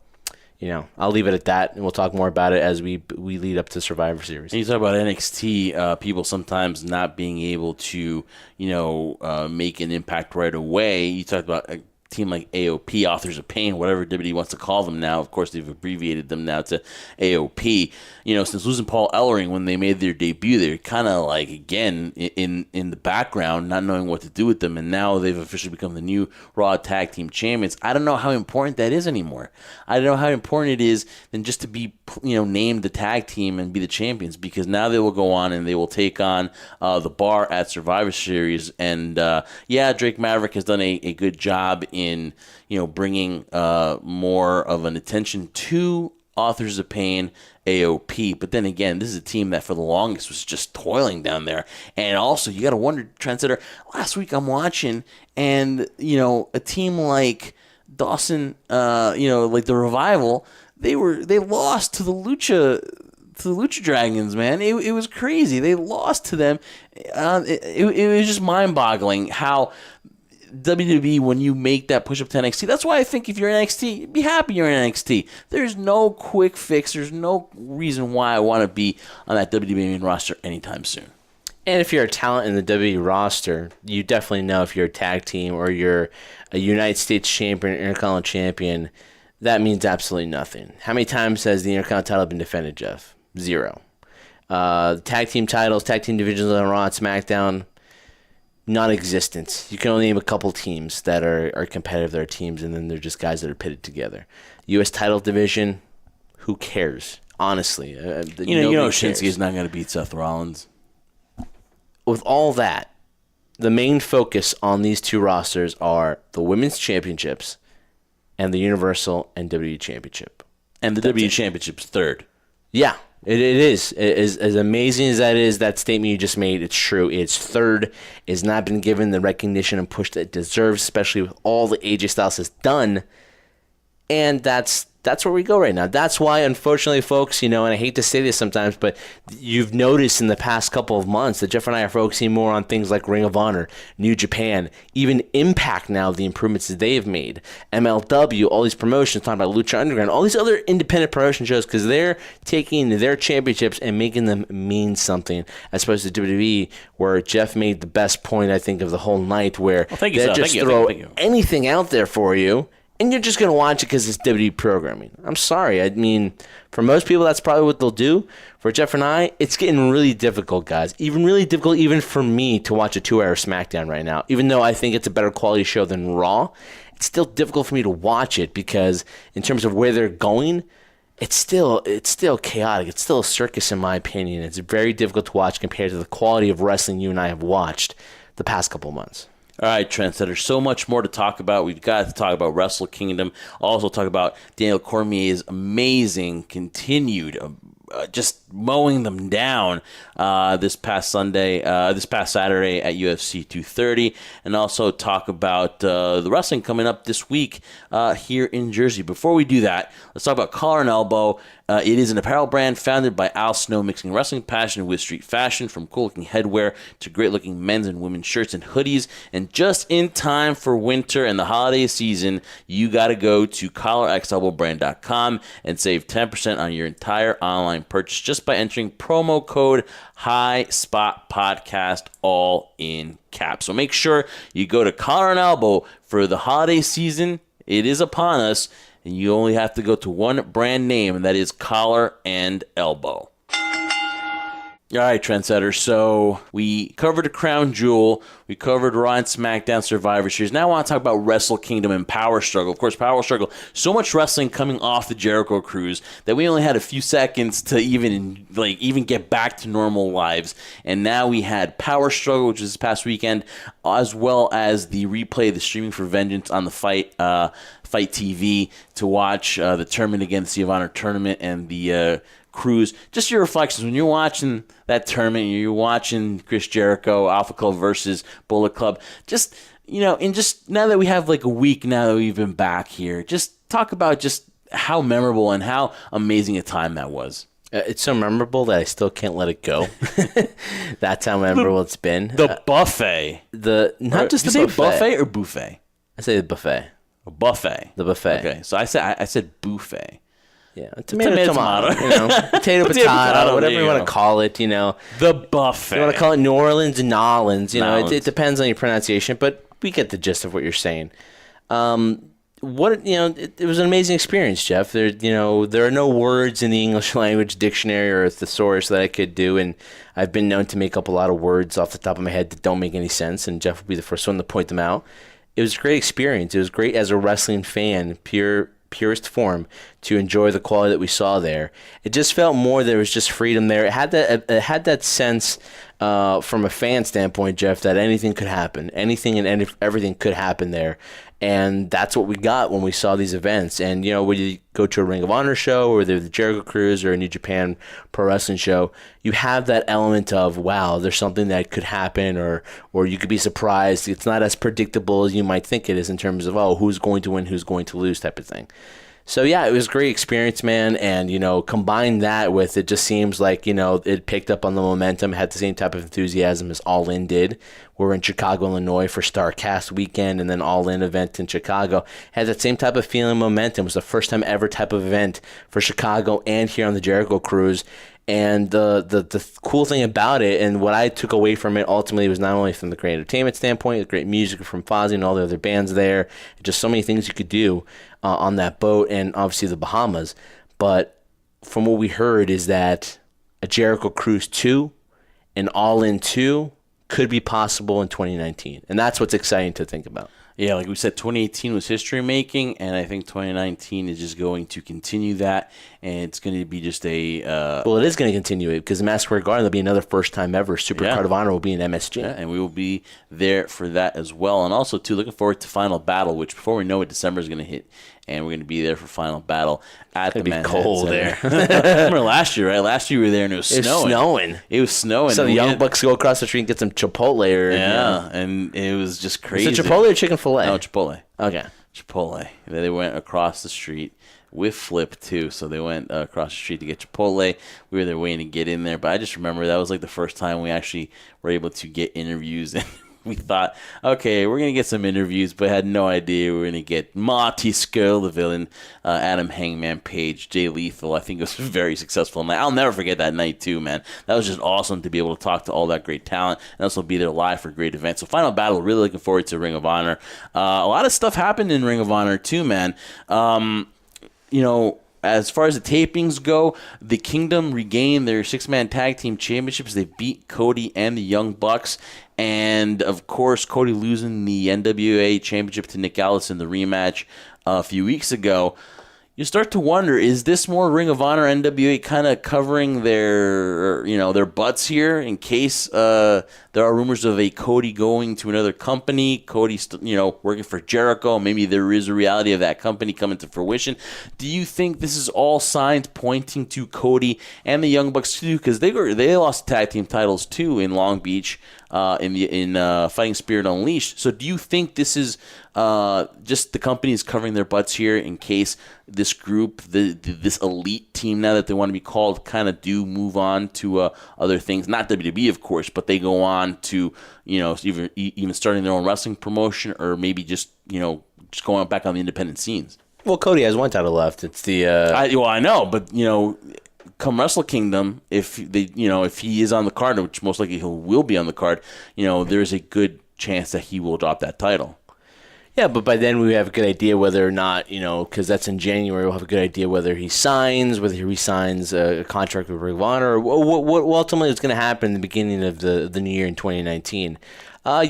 I'll leave it at that, and we'll talk more about it as we lead up to Survivor Series. And you talk about NXT, people sometimes not being able to, make an impact right away. You talked about a team like AOP, Authors of Pain, whatever WWE wants to call them now. Of course, they've abbreviated them now to AOP. Since losing Paul Ellering when they made their debut, they're kind of like, again, in the background, not knowing what to do with them. And now they've officially become the new Raw Tag Team Champions. I don't know how important that is anymore. I don't know how important it is than just to be, named the tag team and be the champions, because now they will go on and they will take on the Bar at Survivor Series. And Drake Maverick has done a good job in bringing more of an attention to Authors of Pain, AOP. But then again, this is a team that for the longest was just toiling down there. And also, you got to wonder, Trendsetter, last week I'm watching, and a team like Dawson, like the Revival, they lost to the Lucha Dragons, man. It was crazy. They lost to them. It was just mind-boggling how WWE, when you make that push up to NXT, that's why I think if you're in NXT, be happy you're in NXT. There's no quick fix. There's no reason why I want to be on that WWE main roster anytime soon. And if you're a talent in the WWE roster, you definitely know if you're a tag team or you're a United States champion, Intercontinental champion, that means absolutely nothing. How many times has the Intercontinental title been defended, Jeff? 0. Tag team titles, tag team divisions on Raw and SmackDown, non-existent. You can only name a couple teams that are competitive. There are teams, and then they're just guys that are pitted together. U.S. title division, who cares? Honestly, Shinsuke is not going to beat Seth Rollins. With all that, the main focus on these two rosters are the women's championships and the Universal and WWE Championship. And the WWE Championship's third. Yeah, it is. As amazing as that is, that statement you just made, it's true. It's third. It's not been given the recognition and push that it deserves, especially with all that AJ Styles has done. And that's where we go right now. That's why, unfortunately, folks, and I hate to say this sometimes, but you've noticed in the past couple of months that Jeff and I are focusing more on things like Ring of Honor, New Japan, even Impact now, the improvements that they have made, MLW, all these promotions, talking about Lucha Underground, all these other independent promotion shows, because they're taking their championships and making them mean something, as opposed to WWE, where Jeff made the best point, I think, of the whole night, where they just throw anything out there for you, and you're just going to watch it because it's WWE programming. I'm sorry. I mean, for most people, that's probably what they'll do. For Jeff and I, it's getting really difficult, guys. Really difficult even for me to watch a 2-hour SmackDown right now. Even though I think it's a better quality show than Raw, it's still difficult for me to watch it because in terms of where they're going, it's still chaotic. It's still a circus in my opinion. It's very difficult to watch compared to the quality of wrestling you and I have watched the past couple of months. All right, Trendsetter, so much more to talk about. We've got to talk about Wrestle Kingdom. Also talk about Daniel Cormier's amazing continued just mowing them down this past Saturday at UFC 230, and also talk about the wrestling coming up this week here in Jersey. Before we do that, let's talk about Collar and Elbow. It is an apparel brand founded by Al Snow, mixing wrestling passion with street fashion, from cool-looking headwear to great-looking men's and women's shirts and hoodies. And just in time for winter and the holiday season, you got to go to collarxelbowbrand.com and save 10% on your entire online purchase just by entering promo code HighSpotPodcast, all in caps. So make sure you go to Collar and Elbow for the holiday season. It is upon us. And you only have to go to one brand name, and that is Collar and Elbow. All right, Trendsetter. So we covered the Crown Jewel. We covered Raw and SmackDown Survivor Series. Now I want to talk about Wrestle Kingdom and Power Struggle. Of course, Power Struggle, so much wrestling coming off the Jericho Cruise that we only had a few seconds to even get back to normal lives. And now we had Power Struggle, which was this past weekend, as well as the replay of the Streaming for Vengeance on the Fight TV to watch the tournament again, the Sea of Honor tournament, and the Cruise. Just your reflections when you're watching that tournament, you're watching Chris Jericho, Alpha Club versus Bullet Club. Just, and just now that we have like a week now that we've been back here, just talk about just how memorable and how amazing a time that was. It's so memorable that I still can't let it go. That's how memorable it's been. The buffet. Not just the buffet. buffet Or buffet? I say the buffet. A buffet. The buffet. Okay, so I said buffet. Yeah, tomato, potato, potato, whatever you want to call it, The buffet. You want to call it New Orleans and Nolans, it depends on your pronunciation, but we get the gist of what you're saying. It was an amazing experience, Jeff. There are no words in the English language dictionary or thesaurus that I could do, and I've been known to make up a lot of words off the top of my head that don't make any sense, and Jeff will be the first one to point them out. It was a great experience. It was great as a wrestling fan, purest form, to enjoy the quality that we saw there. It just felt more there was just freedom there. It had that sense from a fan standpoint, Jeff, that anything could happen. Anything and everything could happen there. And that's what we got when we saw these events. And, when you go to a Ring of Honor show or the Jericho Cruise or a New Japan Pro Wrestling show, you have that element of, wow, there's something that could happen, or you could be surprised. It's not as predictable as you might think it is in terms of, who's going to win, who's going to lose type of thing. So, yeah, it was a great experience, man. And, combine that with, it just seems like, it picked up on the momentum, had the same type of enthusiasm as All In did. We're in Chicago, Illinois for StarCast weekend, and then All In event in Chicago. Had that same type of feeling, momentum. It was the first time ever type of event for Chicago and here on the Jericho Cruise. And the cool thing about it, and what I took away from it ultimately, was not only from the great entertainment standpoint, the great music from Fozzy and all the other bands there, just so many things you could do on that boat, and obviously the Bahamas. But from what we heard is that a Jericho Cruise 2 and All In 2 could be possible in 2019. And that's what's exciting to think about. Yeah, like we said, 2018 was history making, and I think 2019 is just going to continue that, and it's going to be just a. Well, it is going to continue it because the Madison Square Garden will be another first time ever. Super Card of Honor will be in MSG, and we will be there for that as well. And also, too, looking forward to Final Battle, which before we know it, December is going to hit, and we're going to be there for Final Battle at the Manhattan cold Center. there. Remember last year, right? Last year we were there and it was snowing. It was snowing. So the Young Bucks go across the street and get some Chipotle. And it was just crazy. Was it Chipotle or chicken filet? No, Chipotle. Okay. Chipotle. They went across the street with Flip, too. So they went across the street to get Chipotle. We were there waiting to get in there. But I just remember that was like the first time we actually were able to get interviews. And we thought, okay, we're going to get some interviews, but had no idea we were going to get Marty Skrull, the villain, Adam Hangman Page, Jay Lethal. I think it was a very successful night. I'll never forget that night, too, man. That was just awesome to be able to talk to all that great talent and also be there live for great events. So Final Battle, really looking forward to Ring of Honor. A lot of stuff happened in Ring of Honor, too, man. As far as the tapings go, the Kingdom regained their six-man tag team championships. They beat Cody and the Young Bucks. And, of course, Cody losing the NWA championship to Nick Aldis in the rematch a few weeks ago. You start to wonder, is this more Ring of Honor NWA kind of covering their butts here in case there are rumors of a Cody going to another company, Cody working for Jericho, maybe there is a reality of that company coming to fruition. Do you think this is all signs pointing to Cody and the Young Bucks too? Because they lost tag team titles too in Long Beach in Fighting Spirit Unleashed. So do you think this is just the companies covering their butts here in case this group, this elite team now that they want to be called, kind of do move on to other things? Not WWE, of course, but they go on to even starting their own wrestling promotion, or maybe just going back on the independent scenes. Well, Cody has one title left. It's the. I know, but come Wrestle Kingdom, if he is on the card, which most likely he will be on the card, there's a good chance that he will drop that title. Yeah, but by then we have a good idea whether or not, because that's in January, we'll have a good idea whether he signs, whether he re-signs a contract with Ring of Honor, or what ultimately is going to happen in the beginning of the new year in 2019. I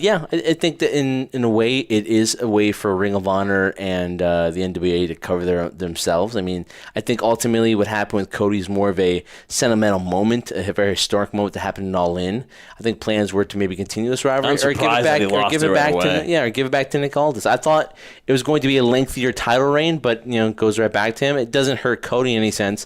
think that in a way it is a way for Ring of Honor and the NWA to cover themselves. I mean, I think ultimately what happened with Cody is more of a sentimental moment, a very historic moment that happened in All In. I think plans were to maybe continue this rivalry or give it back to Nick Aldis. I thought it was going to be a lengthier title reign, but it goes right back to him. It doesn't hurt Cody in any sense.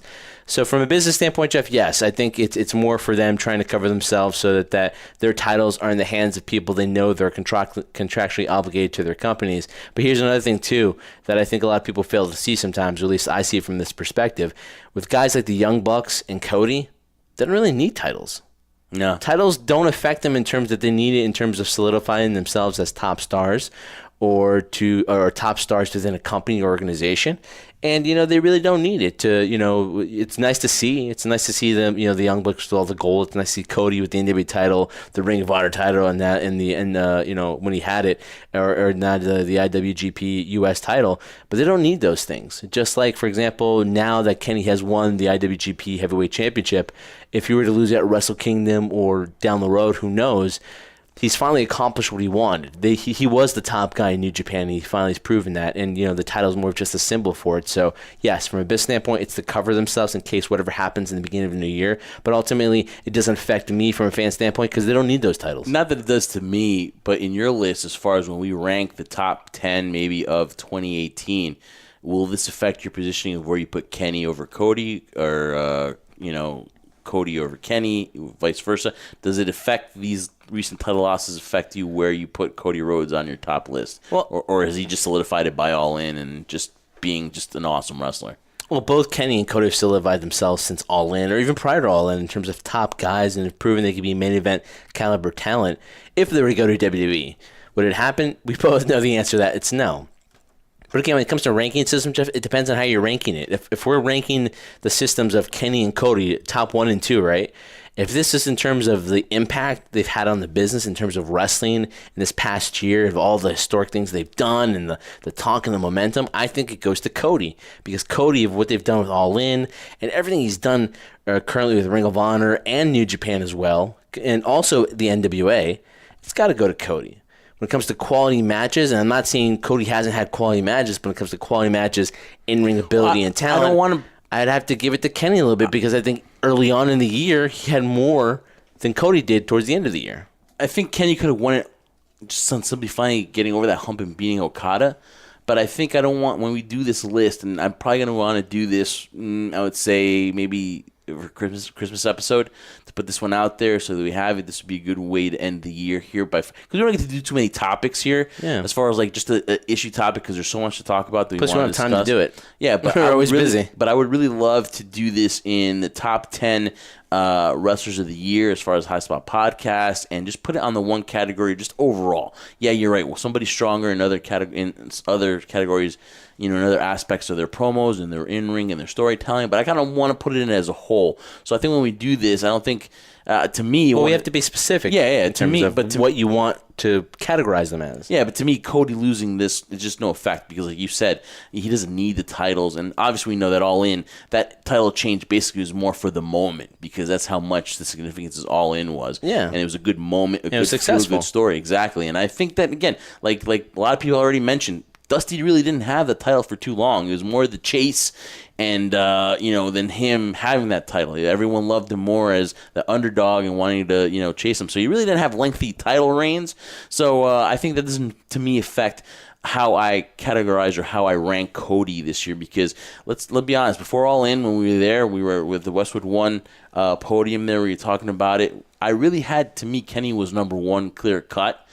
So from a business standpoint, Jeff, yes, I think it's more for them trying to cover themselves so that their titles are in the hands of people they know they're contractually obligated to their companies. But here's another thing, too, that I think a lot of people fail to see sometimes, or at least I see it from this perspective. With guys like the Young Bucks and Cody, they don't really need titles. No. Titles don't affect them in terms that they need it in terms of solidifying themselves as top stars or top stars within a company or organization. And, they really don't need it to, it's nice to see. It's nice to see them, the Young Bucks with all the gold. It's nice to see Cody with the NWA title, the Ring of Honor title, and that, when he had it, or not the IWGP US title. But they don't need those things. Just like, for example, now that Kenny has won the IWGP Heavyweight Championship, if you were to lose it at Wrestle Kingdom or down the road, who knows? He's finally accomplished what he wanted. He was the top guy in New Japan, and he finally has proven that. And, the title's more of just a symbol for it. So, yes, from a business standpoint, it's to cover themselves in case whatever happens in the beginning of the new year. But ultimately, it doesn't affect me from a fan standpoint because they don't need those titles. Not that it does to me, but in your list, as far as when we rank the top 10 maybe of 2018, will this affect your positioning of where you put Kenny over Cody or, Cody over Kenny, vice versa? Does it affect these recent title losses affect you where you put Cody Rhodes on your top list? Well, or has he just solidified it by All In and just being just an awesome wrestler? Well, both Kenny and Cody have solidified themselves since All In, or even prior to All In terms of top guys, and have proven they could be main event caliber talent if they were to go to WWE. Would it happen? We both know the answer to that. It's no. But again, when it comes to ranking system, Jeff, it depends on how you're ranking it. If we're ranking the systems of Kenny and Cody, top 1 and 2, right? If this is in terms of the impact they've had on the business, in terms of wrestling in this past year, of all the historic things they've done and the talk and the momentum, I think it goes to Cody. Because Cody, of what they've done with All In and everything he's done currently with Ring of Honor and New Japan as well, and also the NWA, it's got to go to Cody. when it comes to quality matches, and I'm not saying Cody hasn't had quality matches, but when it comes to quality matches, in-ring ability and talent, I don't want to. I'd have to give it to Kenny a little bit because I think early on in the year he had more than Cody did towards the end of the year. I think Kenny could have won it just on somebody finally getting over that hump and beating Okada. But I think I don't want, when we do this list, and I'm probably going to want to do this, I would say maybe for Christmas episode, to put this one out there so that we have it. This would be a good way to end the year here, because we don't get to do too many topics here as far as like just an issue topic, because there's so much to talk about that we Plus, want we to don't have discuss. time to do it. Yeah, but we're always busy. But I would really love to do this in the top 10 wrestlers of the year as far as High Spot podcast, and just put it on the one category just overall. Yeah, you're right. Well, somebody's stronger in other categories, in other aspects of their promos and their in-ring and their storytelling, but I kind of want to put it in as a whole. So I think when we do this, I don't think, to me... Well, we have to be specific in terms of what you want to categorize them as. Yeah, but to me, Cody losing this is just no effect because, like you said, he doesn't need the titles. And obviously we know that All In, that title change basically was more for the moment because that's how much the significance of All In was. Yeah. And it was a good moment. It was successful. A good story, exactly. And I think that, again, like a lot of people already mentioned, Dusty really didn't have the title for too long. It was more the chase and, than him having that title. Everyone loved him more as the underdog and wanting to, chase him. So he really didn't have lengthy title reigns. So I think that doesn't, to me, affect how I categorize or how I rank Cody this year, because let's be honest, before All In, when we were there, we were with the Westwood One podium there, we were talking about it. I really had, to me, Kenny was number one, clear cut.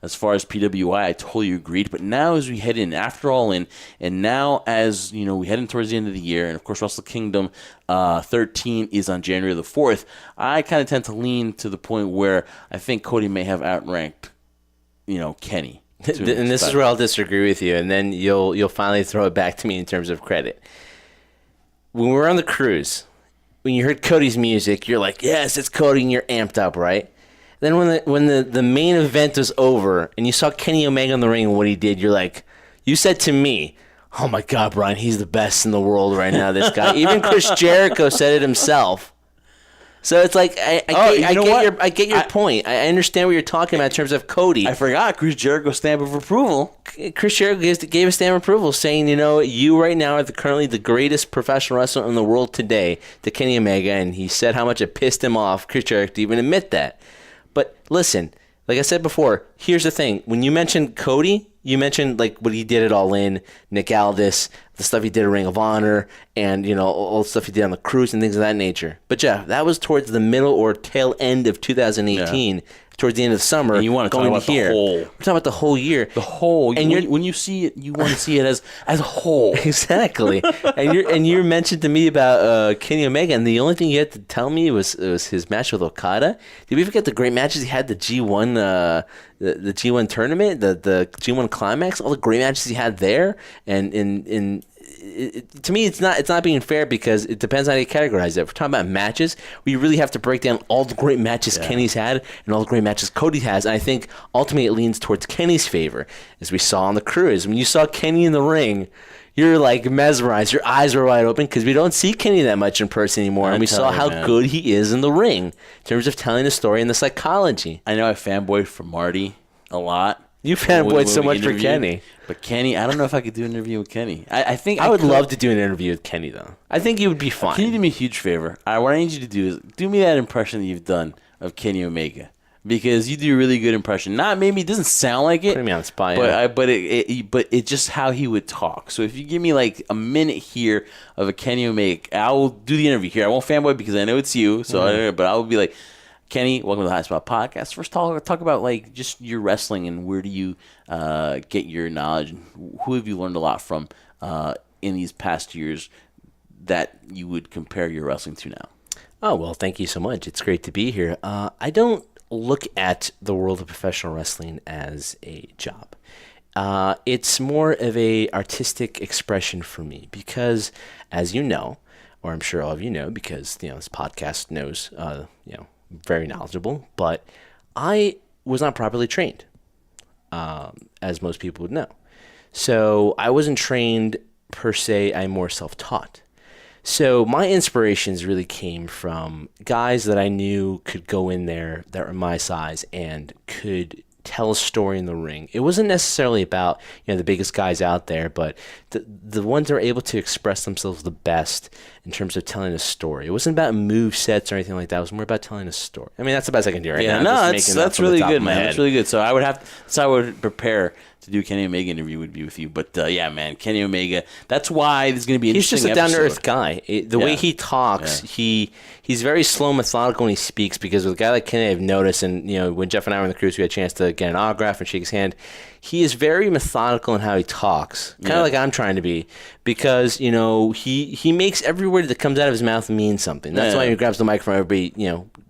As far as PWI, I totally agreed. But now as we head in, after All In, and now as we head in towards the end of the year, and of course Wrestle Kingdom 13 is on January the 4th, I kind of tend to lean to the point where I think Cody may have outranked, Kenny. And this is where I'll disagree with you, and then you'll finally throw it back to me in terms of credit. When we were on the cruise, when you heard Cody's music, you're like, yes, it's Cody, and you're amped up, right? Then when the main event was over and you saw Kenny Omega in the ring and what he did, you're like, you said to me, oh my God, Brian, he's the best in the world right now, this guy. Even Chris Jericho said it himself. So it's like, I get your point. I understand what you're talking about in terms of Cody. I forgot Chris Jericho's stamp of approval. Chris Jericho gave a stamp of approval saying, you right now are currently the greatest professional wrestler in the world today to Kenny Omega, and he said how much it pissed him off, Chris Jericho, to even admit that. But listen, like I said before, here's the thing. When you mentioned Cody, you mentioned like what he did at All In, Nick Aldis, the stuff he did at Ring of Honor, and all the stuff he did on the cruise and things of that nature. But Jeff, that was towards the middle or tail end of 2018, towards the end of the summer. And you want to talk about the whole. We're talking about the whole year. The whole. And when you see it, you want to see it as a whole. Exactly. and you mentioned to me about Kenny Omega, and the only thing you had to tell me was his match with Okada. Did we forget the great matches he had, the G1 the G1 tournament, the G1 climax, all the great matches he had there, and to me, it's not being fair because it depends on how you categorize it. If we're talking about matches, we really have to break down all the great matches Kenny's had and all the great matches Cody has. And I think ultimately it leans towards Kenny's favor, as we saw on the cruise. When you saw Kenny in the ring, you're like mesmerized. Your eyes were wide open because we don't see Kenny that much in person anymore. And we saw how good he is in the ring in terms of telling the story and the psychology. I know I fanboyed for Marty a lot. You fanboyed so much for Kenny. But Kenny, I don't know if I could do an interview with Kenny. I think I would love to do an interview with Kenny, though. I think you would be fine. Can you do me a huge favor? What I need you to do is do me that impression that you've done of Kenny Omega. Because you do a really good impression. Not maybe it doesn't sound like it. Putting me on the spot, but it's just how he would talk. So if you give me like a minute here of a Kenny Omega, I will do the interview here. I won't fanboy because I know it's you. So but I will be like, Kenny, welcome to the High Spot Podcast. First, talk about like just your wrestling and where do you get your knowledge? Who have you learned a lot from in these past years that you would compare your wrestling to now? Oh, well, thank you so much. It's great to be here. I don't look at the world of professional wrestling as a job. It's more of a artistic expression for me because, as you know, or I'm sure all of you know, because this podcast knows, very knowledgeable, but I was not properly trained, as most people would know. So I wasn't trained per se. I'm more self-taught. So my inspirations really came from guys that I knew could go in there that were my size and could tell a story in the ring. It wasn't necessarily about, the biggest guys out there, but the ones that are able to express themselves the best in terms of telling a story. It wasn't about move sets or anything like that. It was more about telling a story. I mean, that's the best I can do right now. No, that's really good, man. That's really good. So that's how I would prepare to do Kenny Omega interview would be with you. But man, Kenny Omega, that's why this is going to be an interesting He's just a down-to-earth guy. The way he talks, he's very slow, methodical when he speaks, because with a guy like Kenny, I've noticed, and when Jeff and I were in the cruise, we had a chance to get an autograph and shake his hand. He is very methodical in how he talks, kind of like I'm trying to be, because he makes every word that comes out of his mouth mean something. That's why he grabs the mic from everybody,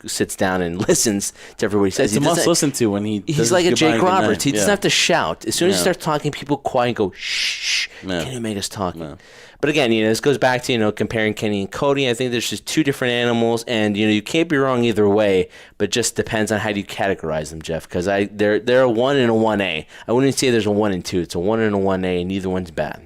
sits down and listens to everybody he says. It's a must listen to when he's like a Jake Roberts. He doesn't have to shout. As soon as he starts talking, people quiet and go, shh, Kenny Omega's talking. Yeah. But again, this goes back to, comparing Kenny and Cody. I think there's just two different animals, and, you can't be wrong either way, but it just depends on how you categorize them, Jeff, because they're a 1 and a 1A. I wouldn't say there's a 1 and 2. It's a 1 and a 1A, and neither one's bad.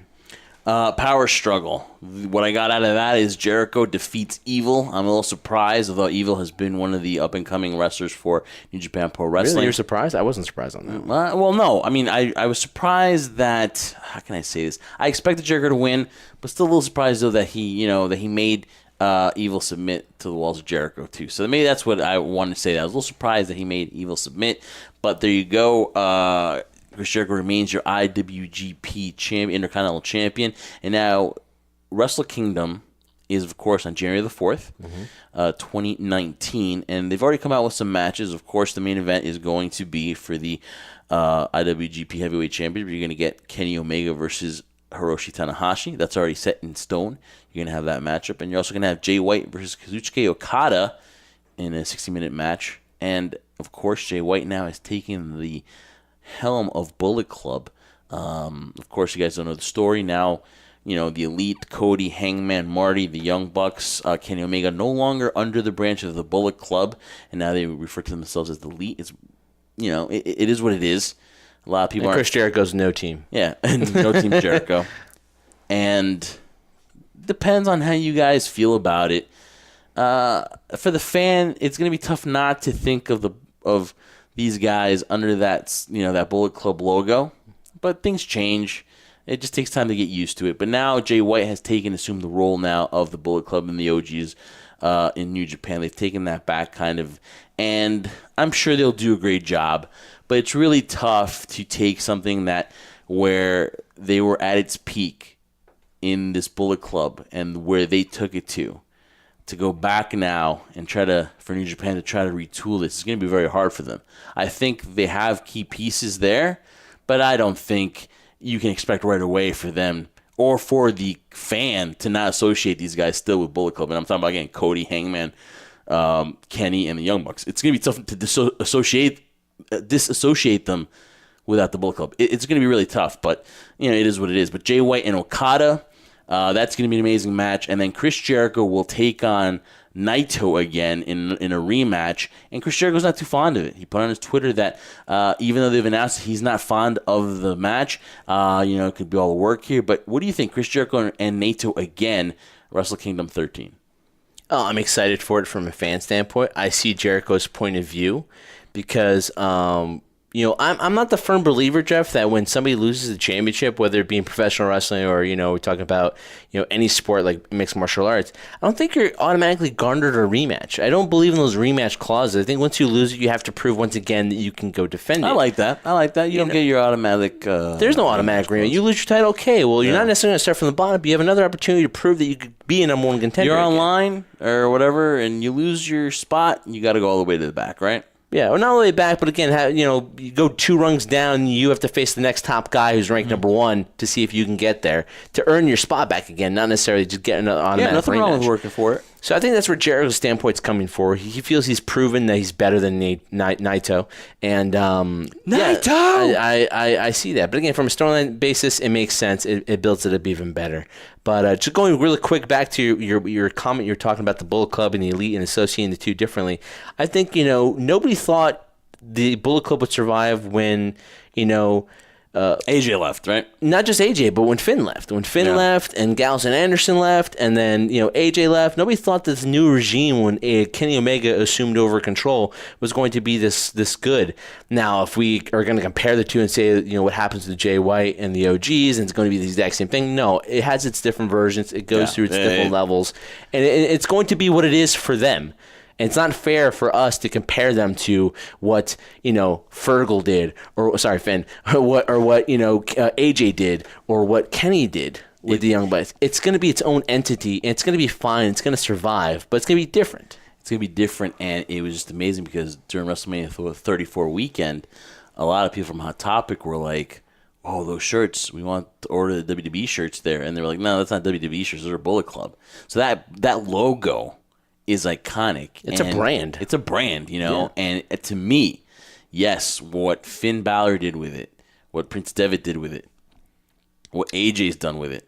Power struggle. What I got out of that is Jericho defeats Evil. I'm a little surprised, although Evil has been one of the up-and-coming wrestlers for New Japan Pro Wrestling. Really? You're surprised? I wasn't surprised on that. Well, no. I mean, I was surprised that, how can I say this? I expected Jericho to win, but still a little surprised, though, that he made Evil submit to the walls of Jericho, too. So maybe that's what I wanted to say. I was a little surprised that he made Evil submit, but there you go. Chris Jericho remains your IWGP Intercontinental Champion. And now, Wrestle Kingdom is, of course, on January the 4th, 2019. And they've already come out with some matches. Of course, the main event is going to be for the IWGP Heavyweight Championship. You're going to get Kenny Omega versus Hiroshi Tanahashi. That's already set in stone. You're going to have that matchup. And you're also going to have Jay White versus Kazuchika Okada in a 60-minute match. And, of course, Jay White now is taking the helm of Bullet Club. Of course, you guys don't know the story. Now, the Elite, Cody, Hangman, Marty, the Young Bucks, Kenny Omega, no longer under the branch of the Bullet Club, and now they refer to themselves as the Elite. It's, it is what it is. A lot of people Chris Jericho's no team. Yeah, no Team Jericho. And depends on how you guys feel about it. For the fan, it's going to be tough not to think of these guys under that, that Bullet Club logo. But things change. It just takes time to get used to it. But now Jay White has assumed the role now of the Bullet Club and the OGs in New Japan. They've taken that back kind of. And I'm sure they'll do a great job. But it's really tough to take something where they were at its peak in this Bullet Club and where they took it to go back now and for New Japan to try to retool this. It's going to be very hard for them. I think they have key pieces there, but I don't think you can expect right away for them or for the fan to not associate these guys still with Bullet Club. And I'm talking about, again, Cody, Hangman, Kenny, and the Young Bucks. It's going to be tough to disassociate them without the Bullet Club. It's going to be really tough, but it is what it is. But Jay White and Okada, that's going to be an amazing match. And then Chris Jericho will take on Naito again in a rematch. And Chris Jericho's not too fond of it. He put on his Twitter that even though they've announced he's not fond of the match, it could be all the work here. But what do you think, Chris Jericho and Naito again, Wrestle Kingdom 13? Oh, I'm excited for it from a fan standpoint. I see Jericho's point of view because I'm not the firm believer, Jeff, that when somebody loses the championship, whether it be in professional wrestling or, we're talking about, any sport like mixed martial arts, I don't think you're automatically garnered a rematch. I don't believe in those rematch clauses. I think once you lose it, you have to prove once again that you can go defend it. I like that. You don't get your automatic... there's no automatic rematch. You lose your title, okay. Well, you're not necessarily going to start from the bottom, but you have another opportunity to prove that you could be a number one contender. You're online or whatever, and you lose your spot, you got to go all the way to the back, right? Yeah, well, not all the way back, but again, you go 2 rungs down, you have to face the next top guy who's ranked number 1 to see if you can get there to earn your spot back again, not necessarily just get an automatic nothing rematch. Wrong with working for it. So I think that's where Jericho's standpoint's coming for. He feels he's proven that he's better than Naito, and Naito! I see that. But again, from a storyline basis, it makes sense. It builds it up even better. But just going really quick back to your comment, you're talking about the Bullet Club and the Elite and associating the two differently. I think nobody thought the Bullet Club would survive when AJ left, right? Not just AJ, but when Finn left. When Finn left and Gallows and Anderson left and then, AJ left, nobody thought this new regime when Kenny Omega assumed over control was going to be this good. Now, if we are going to compare the two and say, what happens to Jay White and the OGs and it's going to be the exact same thing, no, it has its different versions. It goes through its different levels. And it's going to be what it is for them. And it's not fair for us to compare them to what Fergal did, Finn, or what AJ did, or what Kenny did with the Young Bucks. It's going to be its own entity, and it's going to be fine. It's going to survive, but it's going to be different. It's going to be different, and it was just amazing because during WrestleMania 34 weekend, a lot of people from Hot Topic were like, "Oh, those shirts! We want to order the WWE shirts there," and they were like, "No, that's not WWE shirts. Those are Bullet Club." So that logo is iconic. It's a brand. It's a brand, And to me, yes, what Finn Balor did with it, what Prince Devitt did with it, what AJ's done with it,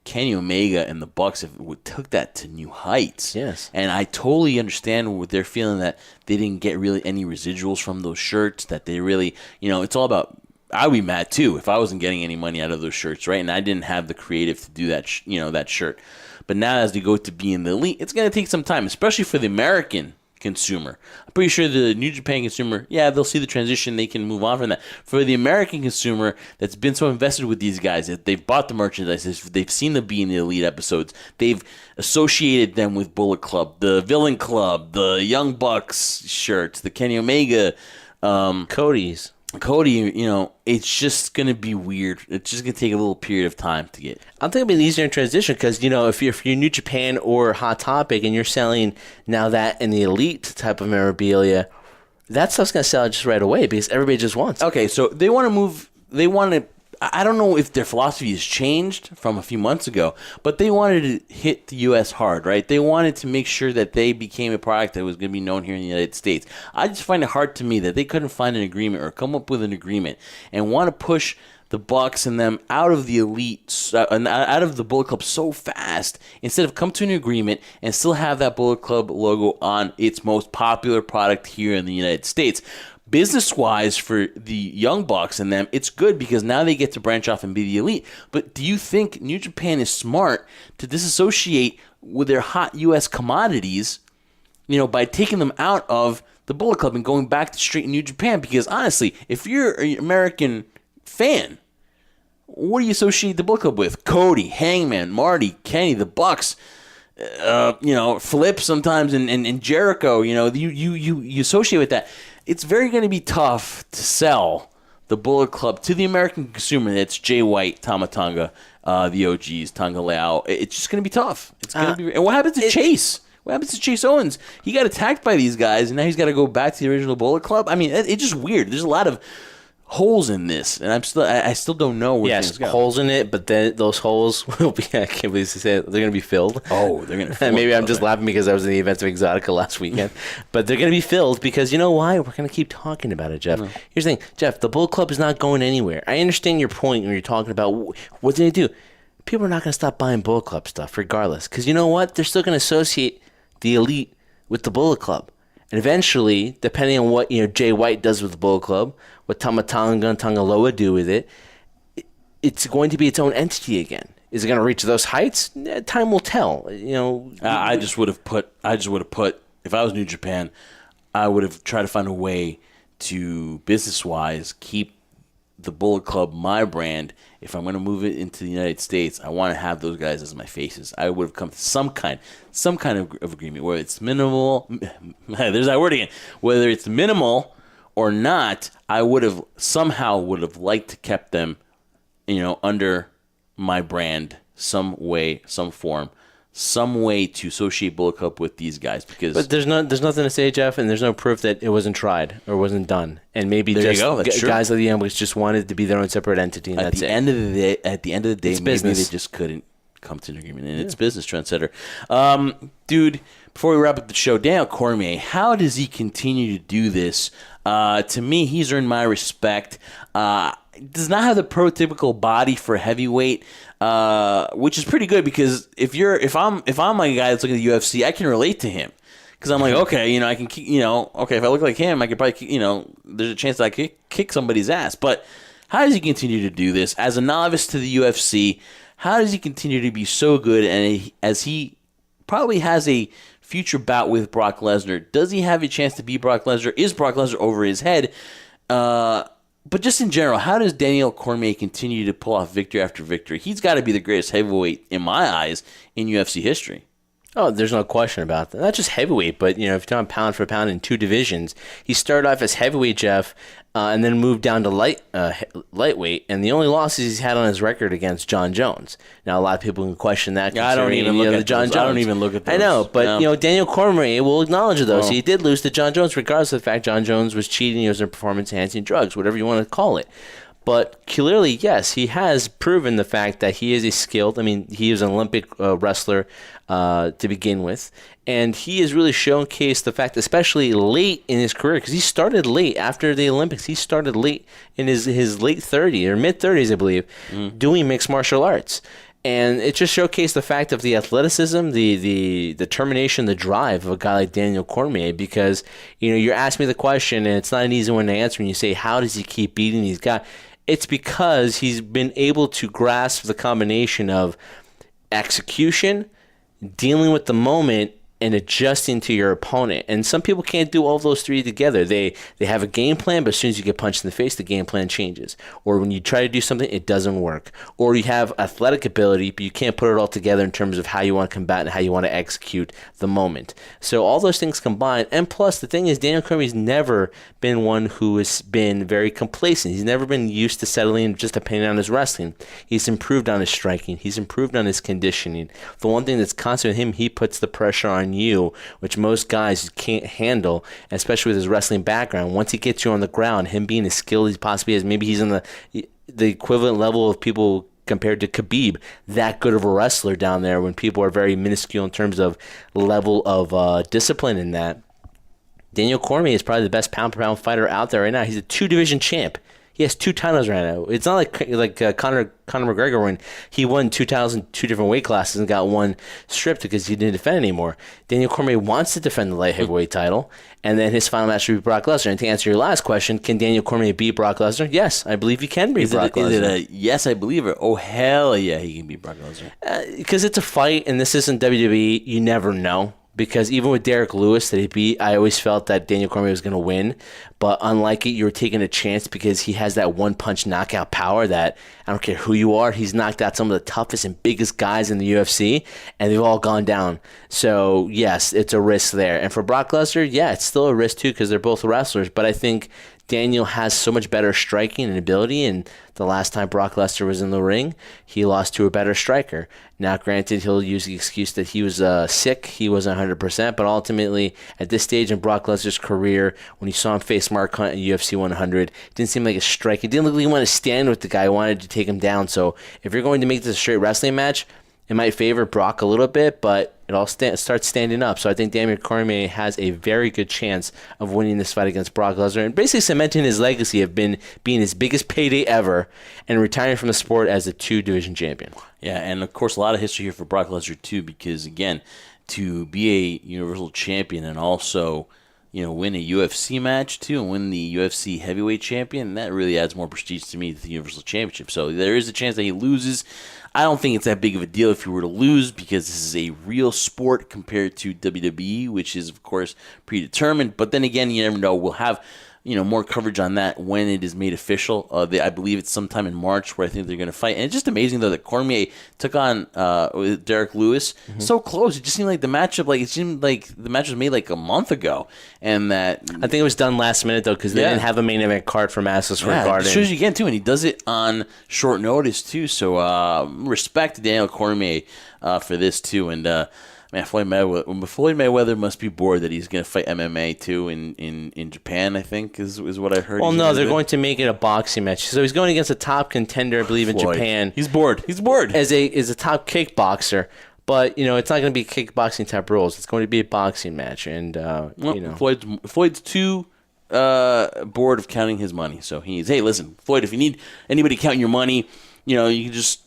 Kenny Omega and the Bucks took that to new heights. Yes. And I totally understand what they're feeling, that they didn't get really any residuals from those shirts, that they really, it's all about, I'd be mad too if I wasn't getting any money out of those shirts, right? And I didn't have the creative to do that, that shirt. But now as they go to be in the elite, it's going to take some time, especially for the American consumer. I'm pretty sure the New Japan consumer, they'll see the transition. They can move on from that. For the American consumer that's been so invested with these guys, that they've bought the merchandise, they've seen them be in the elite episodes, they've associated them with Bullet Club, the Villain Club, the Young Bucks shirts, the Kenny Omega, Cody, it's just going to be weird. It's just going to take a little period of time to get. I think it'll be easier in transition because, if you're New Japan or Hot Topic and you're selling now that in the elite type of memorabilia, that stuff's going to sell just right away because everybody just wants it. Okay, so they want to move. I don't know if their philosophy has changed from a few months ago, but they wanted to hit the U.S. hard, right? They wanted to make sure that they became a product that was going to be known here in the United States. I just find it hard to me that they couldn't find an agreement or come up with an agreement and want to push the Bucks and them out of the elite, out of the Bullet Club so fast, instead of come to an agreement and still have that Bullet Club logo on its most popular product here in the United States. Business-wise, for the Young Bucks and them, it's good because now they get to branch off and be the elite. But do you think New Japan is smart to disassociate with their hot U.S. commodities, by taking them out of the Bullet Club and going back to straight New Japan? Because honestly, if you're an American fan, what do you associate the Bullet Club with? Cody, Hangman, Marty, Kenny, the Bucks, Flip sometimes, and Jericho. You associate with that. It's very going to be tough to sell the Bullet Club to the American consumer. That's Jay White, Tama Tonga, the OGs, Tonga Lao. It's just going to be tough. It's going to be. And what happens to Chase? What happens to Chase Owens? He got attacked by these guys, and now he's got to go back to the original Bullet Club. I mean, it's just weird. There's a lot of holes in this, and I still don't know where things go. Holes in it, but then those holes will be, I can't believe to say it, they're going to be filled. Oh, they're going to fill. Maybe I'm just laughing because I was in the events of Exotica last weekend. But they're going to be filled because you know why? We're going to keep talking about it, Jeff. No. Here's the thing, Jeff, the Bullet Club is not going anywhere. I understand your point when you're talking about what did they do. People are not going to stop buying Bullet Club stuff regardless because you know what? They're still going to associate the elite with the Bullet Club. And eventually, depending on what Jay White does with the Bullet Club, what Tama Tonga and Tonga Loa do with it, it's going to be its own entity again. Is it going to reach those heights? Time will tell. I just would have put. If I was New Japan, I would have tried to find a way to business-wise keep the Bullet Club my brand. If I'm going to move it into the United States, I want to have those guys as my faces. I would have come to some kind of agreement, whether it's minimal. There's that word again. Whether it's minimal or not, I would have liked to kept them, under my brand, some way, some form, some way to associate Bullet Club with these guys. But there's nothing to say, Jeff, and there's no proof that it wasn't tried or wasn't done. And maybe guys like the Young Bucks just wanted to be their own separate entity. And at the end of the day, maybe they just couldn't come to an agreement, and it's business. Trendsetter, dude. Before we wrap up the show, Daniel Cormier, how does he continue to do this? To me, he's earned my respect. Does not have the prototypical body for heavyweight, which is pretty good because if I'm a guy that's looking at the UFC, I can relate to him because I'm like, okay, I can, okay, if I look like him, I could probably, there's a chance that I could kick somebody's ass. But How does he continue to do this? As a novice to the UFC, how does he continue to be so good? And as he probably has a future bout with Brock Lesnar, does he have a chance to beat Brock Lesnar? Is Brock Lesnar over his head? But just in general, how does Daniel Cormier continue to pull off victory after victory? He's got to be the greatest heavyweight, in my eyes, in UFC history. Oh, there's no question about that. Not just heavyweight, but, if you're talking pound for pound in 2 divisions, he started off as heavyweight, Jeff, and then moved down to lightweight, and the only losses he's had on his record against John Jones. Now, a lot of people can question that. I don't even look at John Jones. I don't even look at those. I know, but, Daniel Cormier will acknowledge those. He did lose to John Jones, regardless of the fact John Jones was cheating, he was in performance-enhancing drugs, whatever you want to call it. But clearly, yes, he has proven the fact that he is he was an Olympic wrestler to begin with. And he has really showcased the fact, especially late in his career, because he started late after the Olympics. He started late in his late 30s or mid-30s, I believe, doing mixed martial arts. And it just showcased the fact of the athleticism, the determination, the drive of a guy like Daniel Cormier. Because, you're asking me the question, and it's not an easy one to answer, and you say, how does he keep beating these guys? It's because he's been able to grasp the combination of execution, dealing with the moment, and adjusting to your opponent. And some people can't do all of those 3 together. They have a game plan, but as soon as you get punched in the face, the game plan changes. Or when you try to do something, it doesn't work. Or you have athletic ability, but you can't put it all together in terms of how you want to combat and how you want to execute the moment. So all those things combined. And plus, the thing is, Daniel Cormier's never been one who has been very complacent. He's never been used to settling just depending on his wrestling. He's improved on his striking. He's improved on his conditioning. The one thing that's constant with him, he puts the pressure on you, which most guys can't handle, especially with his wrestling background. Once he gets you on the ground, him being as skilled as he possibly is, maybe he's in the equivalent level of people compared to Khabib, that good of a wrestler down there when people are very minuscule in terms of level of discipline in that. Daniel Cormier is probably the best pound-for-pound fighter out there right now. He's a 2-division champ. He has 2 titles right now. It's not like Conor McGregor when he won 2 different weight classes and got one stripped because he didn't defend anymore. Daniel Cormier wants to defend the light heavyweight title, and then his final match will be Brock Lesnar. And to answer your last question, can Daniel Cormier beat Brock Lesnar? Yes, I believe he can beat Brock Lesnar. Is it a yes, I believe it? Oh, hell yeah, he can beat Brock Lesnar. Because it's a fight, and this isn't WWE. You never know. Because even with Derek Lewis that he beat, I always felt that Daniel Cormier was going to win. But unlike it, you were taking a chance because he has that one-punch knockout power that, I don't care who you are, he's knocked out some of the toughest and biggest guys in the UFC, and they've all gone down. So, yes, it's a risk there. And for Brock Lesnar, yeah, it's still a risk too because they're both wrestlers. But I think Daniel has so much better striking and ability, and the last time Brock Lesnar was in the ring, he lost to a better striker. Now, granted, he'll use the excuse that he was sick, he wasn't 100%, but ultimately, at this stage in Brock Lesnar's career, when you saw him face Mark Hunt in UFC 100, it didn't seem like a strike. It didn't look like he wanted to stand with the guy, he wanted to take him down. So if you're going to make this a straight wrestling match, it might favor Brock a little bit, but it all starts standing up. So I think Daniel Cormier has a very good chance of winning this fight against Brock Lesnar and basically cementing his legacy of being his biggest payday ever and retiring from the sport as a 2-division champion. Yeah, and of course a lot of history here for Brock Lesnar too, because again, to be a Universal Champion and also win a UFC match too and win the UFC Heavyweight Champion, that really adds more prestige to me to the Universal Championship. So there is a chance that he loses. I don't think it's that big of a deal if you were to lose because this is a real sport compared to WWE, which is, of course, predetermined. But then again, you never know. We'll have more coverage on that when it is made official. I believe it's sometime in March where I think they're going to fight. And it's just amazing, though, that Cormier took on Derek Lewis so close. It just seemed like the matchup, the match was made like a month ago. And that I think it was done last minute, though, because they didn't have a main event card for Madison Square Garden. It shows you again, too. And he does it on short notice, too. So respect to Daniel Cormier for this, too. And man, Floyd Mayweather must be bored that he's going to fight MMA too in Japan, I think, is what I heard. Well, no, they're going to make it a boxing match. So he's going against a top contender, I believe, in Japan. He's bored. As a top kickboxer. But, it's not going to be kickboxing type rules. It's going to be a boxing match. And, Floyd's too bored of counting his money. So hey, listen, Floyd, if you need anybody counting your money, you can just,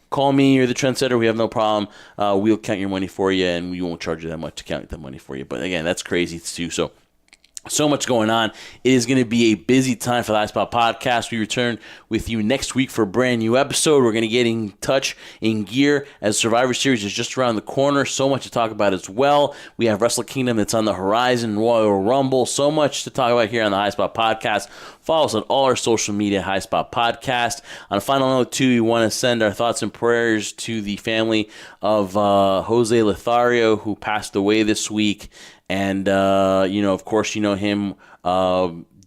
call me or the Trendsetter. We have no problem. We'll count your money for you, and we won't charge you that much to count the money for you. But again, that's crazy too. So So much going on. It is going to be a busy time for the High Spot Podcast. We return with you next week for a brand new episode. We're going to get in touch in gear as Survivor Series is just around the corner. So much to talk about as well. We have Wrestle Kingdom that's on the horizon, Royal Rumble. So much to talk about here on the High Spot Podcast. Follow us on all our social media, High Spot Podcast. On a final note, too, we want to send our thoughts and prayers to the family of Jose Lothario, who passed away this week. And, of course, you know him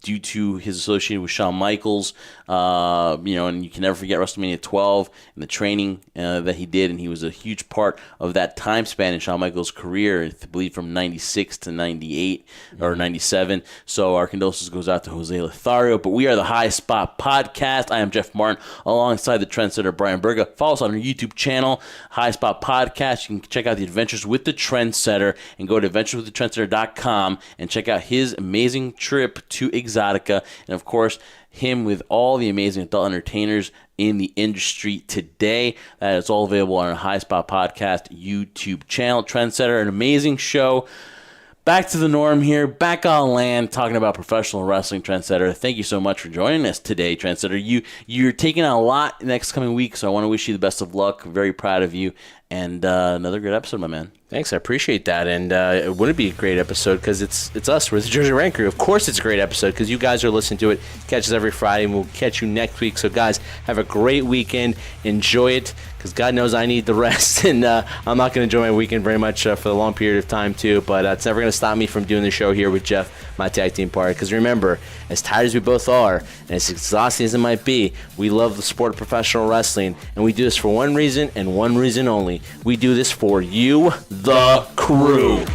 due to his association with Shawn Michaels, and you can never forget WrestleMania 12 and the training that he did, and he was a huge part of that time span in Shawn Michaels' career, I believe from 96 to 98 or 97. So our condolences goes out to Jose Lothario, but we are the High Spot Podcast. I am Jeff Martin alongside the Trendsetter Brian Berga. Follow us on our YouTube channel, High Spot Podcast. You can check out the Adventures with the Trendsetter and go to adventureswiththetrendsetter.com and check out his amazing trip to Exotica, and of course him with all the amazing adult entertainers in the industry today. That is all available on our High Spot Podcast YouTube channel. Trendsetter, an amazing show. Back to the norm here, back on land, talking about professional wrestling. Trendsetter, thank you so much for joining us today, Trendsetter. You're taking on a lot next coming week, so I want to wish you the best of luck. Very proud of you, and another great episode, my man. Thanks, I appreciate that, and it wouldn't be a great episode because it's us, we're the Jersey Rank Crew. Of course it's a great episode because you guys are listening to it. Catch us every Friday, and we'll catch you next week. So guys, have a great weekend, enjoy it, because God knows I need the rest, and I'm not going to enjoy my weekend very much for the long period of time too, but it's never going to stop me from doing the show here with Jeff, my tag team partner, because remember, as tired as we both are, and as exhausting as it might be, we love the sport of professional wrestling, and we do this for one reason and one reason only. We do this for you, the crew.